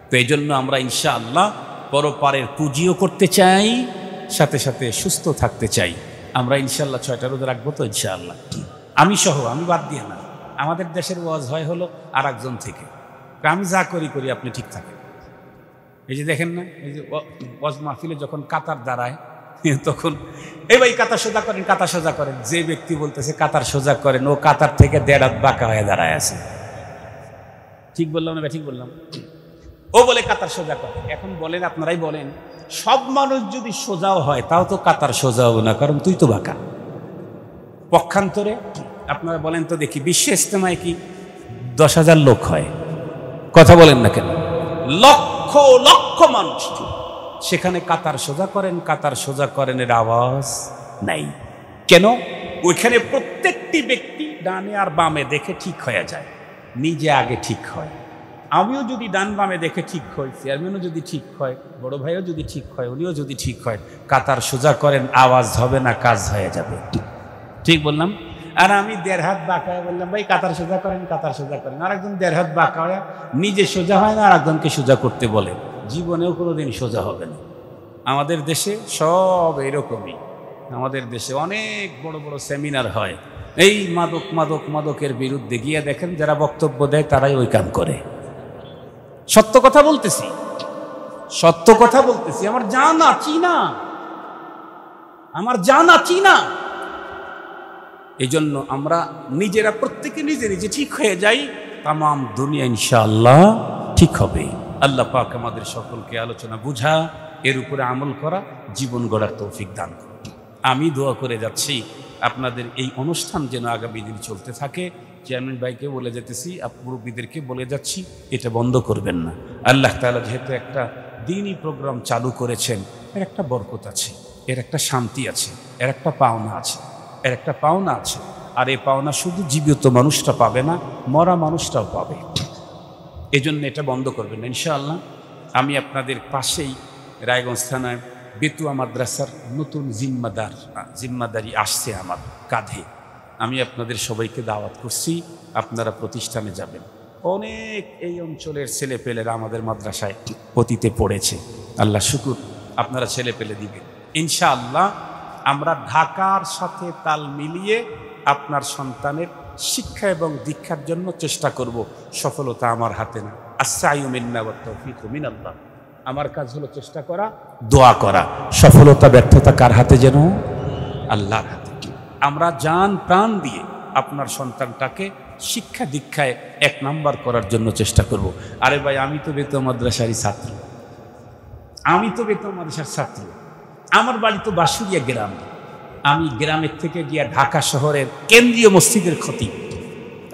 Speaker 1: তো এই জন্য আমরা ইনশাআল্লাহ পরপারের পুঁজিও করতে চাই, সাথে সাথে সুস্থ থাকতে চাই। আমরা ইনশাআল্লাহ 6টা রোজা রাখবো তো ইনশাআল্লাহ, আমি সহ, আমি বাদ দিয়ে না। আমাদের দেশের ওয়াজ হয় হলো আর একজন থেকে, আমি যা করি করি আপনি ঠিক থাকেন। এই যে দেখেন না, এই যে ওয়াজ মাহফিলে যখন কাতার দাঁড়ায় তখন এই ভাই কাতার সোজা করেন, কাতার সোজা করেন, যে ব্যক্তি বলতেছে কাতার সোজা করেন ও কাতার থেকে 1.5 হাত বাঁকা হয়ে দাঁড়ায় আছে। ঠিক বললাম না? ঠিক বললাম? ও বলে কাতার সোজা করে। এখন বলেন, আপনারাই বলেন, সব মানুষ যদি সোজাও হয় তাও তো কাতার সোজা হবে না, কারণ তুই তো বাঁকা। পক্ষান্তরে আপনারা বলেন তো দেখি, বিশ্ব ইজতেমায় কি 10,000 লোক হয়? কথা বলেন না কেন? লক্ষ লক্ষ মানুষ, সেখানে কাতার সোজা করেন, কাতার সোজা করেন এর আওয়াজ নাই কেন? ওইখানে প্রত্যেকটি ব্যক্তি ডানে আর বামে দেখে ঠিক হয়ে যায়, নিজে আগে ঠিক হয়। আমিও যদি ডান বামে দেখে ঠিক হই, চেয়ারম্যানও যদি ঠিক হয়, বড় ভাইও যদি ঠিক হয়, উনিও যদি ঠিক হয়, কাতার সোজা করেন, আওয়াজ হবে না, কাজ হয়ে যাবে। ঠিক বললাম? আর আমি 1.5 হাত বাঁকা হয়ে বললাম ভাই কাতার সোজা করেন, কাতার সোজা করেন, আর একজন 1.5 হাত বাঁকা হয়ে নিজে সোজা হয় না, আর একজনকে সোজা করতে বলে, জীবনেও কোনোদিন সোজা হবে না। আমাদের দেশে সব এরকমই। আমাদের দেশে অনেক বড় বড় সেমিনার হয়, এই মাদক মাদক মাদকের বিরুদ্ধে, গিয়ে দেখেন যারা বক্তব্য দেয় তারাই ওই কাম করে। সত্য কথা বলতেছি, সত্য কথা বলতেছি, আমার জানা চিনা, আমার জানা চিনা। এই জন্য আমরা নিজেরা প্রত্যেকে নিজে নিজে ঠিক হয়ে যাই, তামাম দুনিয়া ইনশাআল্লাহ ঠিক হবে। আল্লাহ পাক আমাদের সকলকে আলোচনা বুঝা, এর উপরে আমল করা, জীবন গড়ার তৌফিক দান করুন। আমি দোয়া করে যাচ্ছি আপনাদের এই অনুষ্ঠান যেন আগামী দিন চলতে থাকে। চেয়ারম্যান ভাইকে বলে যেতেছি, মুরব্বীদেরকে বলে যাচ্ছি, এটা বন্ধ করবেন না। আল্লাহ তাআলা যেহেতু একটা দ্বীনি প্রোগ্রাম চালু করেছেন, এর একটা বরকত আছে, এর একটা শান্তি আছে, এর একটা পাওনা আছে, এর একটা পাওনা আছে। আর এই পাওনা শুধু জীবিত মানুষটা পাবে না, মরা মানুষটাও পাবে। এই জন্য এটা বন্ধ করবেন না ইনশাআল্লাহ। আমি আপনাদের পাশেই রায়গঞ্জ থানায় বেতুয়া মাদ্রাসার নতুন জিম্মাদারি আসছে আমার কাঁধে। আমি আপনাদের সবাইকে দাওয়াত করছি, আপনারা প্রতিষ্ঠানে যাবেন। অনেক এই অঞ্চলের ছেলেপেলেরা আমাদের মাদ্রাসায় অতীতে পড়েছে, আল্লাহ শুকুর, আপনারা ছেলেপেলে দিবেন ইনশাআল্লাহ। আমরা ঢাকার সাথে তাল মিলিয়ে আপনার সন্তানের শিক্ষা এবং দীক্ষার জন্য চেষ্টা করব। সফলতা আমার হাতে না, আস-সা'য়ু মিন্না ওয়াত তাওফীকু মিনাল্লাহ। আমার কাজ হলো চেষ্টা করা, দোয়া করা। সফলতা ব্যর্থতা কার হাতে? যেন আল্লাহর হাতে। আমরা জান প্রাণ দিয়ে আপনার সন্তানটাকে শিক্ষা দীক্ষায় 1 নাম্বার করার জন্য চেষ্টা করব। আরে ভাই, আমি তো বেতুয়া মাদ্রাসারই ছাত্র, আমি তো বেতুয়া মাদ্রাসার ছাত্র, আমার বাড়ি তো বাঁশুড়িয়া গ্রাম। আমি গ্রামের থেকে গিয়া ঢাকা শহরের কেন্দ্রীয় মসজিদের খতিব,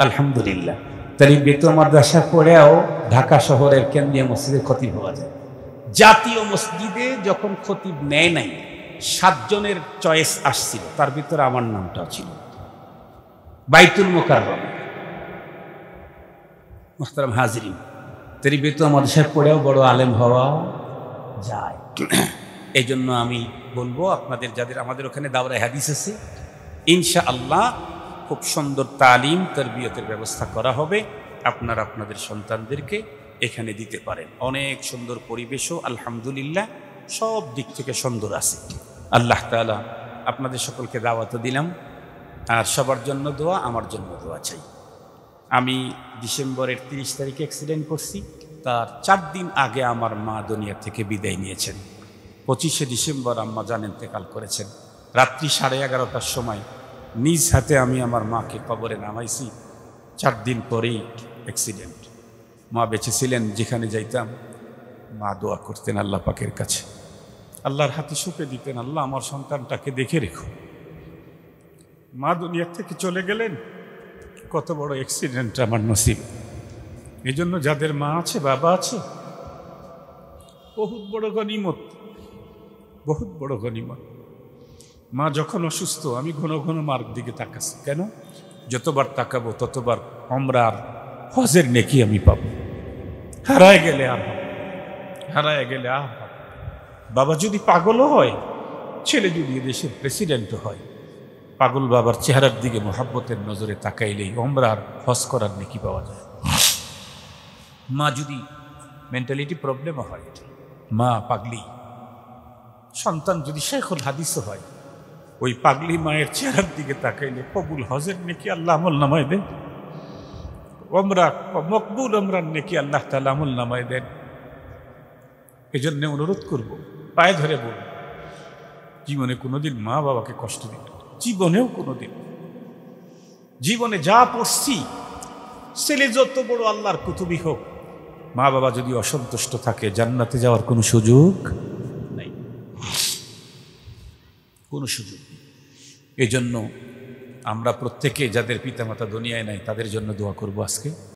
Speaker 1: আলহামদুলিল্লাহ। তাই বেতুয়া মাদ্রাসা পড়েও ঢাকা শহরের কেন্দ্রীয় মসজিদের খতিব হওয়া যায়। জাতীয় মসজিদে যখন খতিব নেয় নাই, 7 জনের চয়েস আসছিল, তার ভিতরে আমার নামটাও ছিল। বাইতুল মুকাররম, মুহতারাম হাজিরিন, তাই বেতুয়া মাদ্রাসায় পড়েও বড় আলেম হওয়া যায়। এই জন্য আমি বলবো আপনাদের, যাদের আমাদের ওখানে দাওরায়ে হাদিস আছে, ইনশাআল্লাহ খুব সুন্দর তালিম তারবিয়তের ব্যবস্থা করা হবে। আপনারা আপনাদের সন্তানদেরকে এখানে দিতে পারেন। অনেক সুন্দর পরিবেশও আলহামদুলিল্লাহ সব দিক থেকে সুন্দর আছে। আল্লাহ তাআলা আপনাদের সকলকে দাওয়াত দিলাম, আর সবার জন্য দোয়া, আমার জন্য দোয়া চাই। আমি ডিসেম্বরের 30 তারিখে অ্যাক্সিডেন্ট করছি, তার 4 দিন আগে আমার মা দুনিয়া থেকে বিদায় নিয়েছেন। 25শে ডিসেম্বর আম্মা জান ইন্তেকাল করেছেন। রাত্রি 11:30টার সময় নিজ হাতে আমি আমার মাকে কবরে নামাইছি। 4 দিন পরেই অ্যাক্সিডেন্ট। মা বেঁচে ছিলেন, যেখানে যাইতাম মা দোয়া করতেন আল্লাহ পাকের কাছে, আল্লাহর হাতে সঁপে দিতেন, আল্লাহ আমার সন্তানটাকে দেখে রেখো। মা দুনিয়ার থেকে চলে গেলেন, কত বড় অ্যাক্সিডেন্ট আমার নসিব। এই জন্য যাদের মা আছে, বাবা আছে, বহুত বড় গনিমত, বহুত বড় গনিমত। মা যখন অসুস্থ আমি ঘন ঘন মার দিকে তাকাচ্ছি। কেন? যতবার তাকাবো ততবার ওমরার হজের নেকি আমি পাবো। হারায় গেলে আর হারায় গেলে আর বাবা যদি পাগলও হয়, ছেলে যদি দেশের প্রেসিডেন্টও হয়, পাগল বাবার চেহারার দিকে মোহাব্বতের নজরে তাকাইলেই ওমরার হজ করার নেকি পাওয়া যায়। মা যদি মেন্টালিটি প্রবলেমও হয়, মা পাগলি, সন্তান যদি শেখুল হাদিসও হয়, ওই পাগলি মায়ের চেহারার দিকে তাকাইলে কবুল হজের নেকি আল্লাহ আমল নামায় দেন, ওমরা মকবুল ওমরার নেকি আল্লাহ তাআলা আমল নামায় দেন। এই জন্য অনুরোধ করব, পায়ে ধরে বলব, জীবনে কোনোদিন মা বাবাকে কষ্ট দিবেন, জীবনেও কোনোদিন। জীবনে যা পড়ছি, ছেলে যত বড় আল্লাহর কুতুবী হোক, মা বাবা যদি অসন্তুষ্ট থাকে জান্নাতে যাওয়ার কোনো সুযোগ নাই, কোনো সুযোগ নেই। এই জন্য আমরা প্রত্যেকে যাদের পিতামাতা দুনিয়ায় নাই তাদের জন্য দোয়া করব আজকে।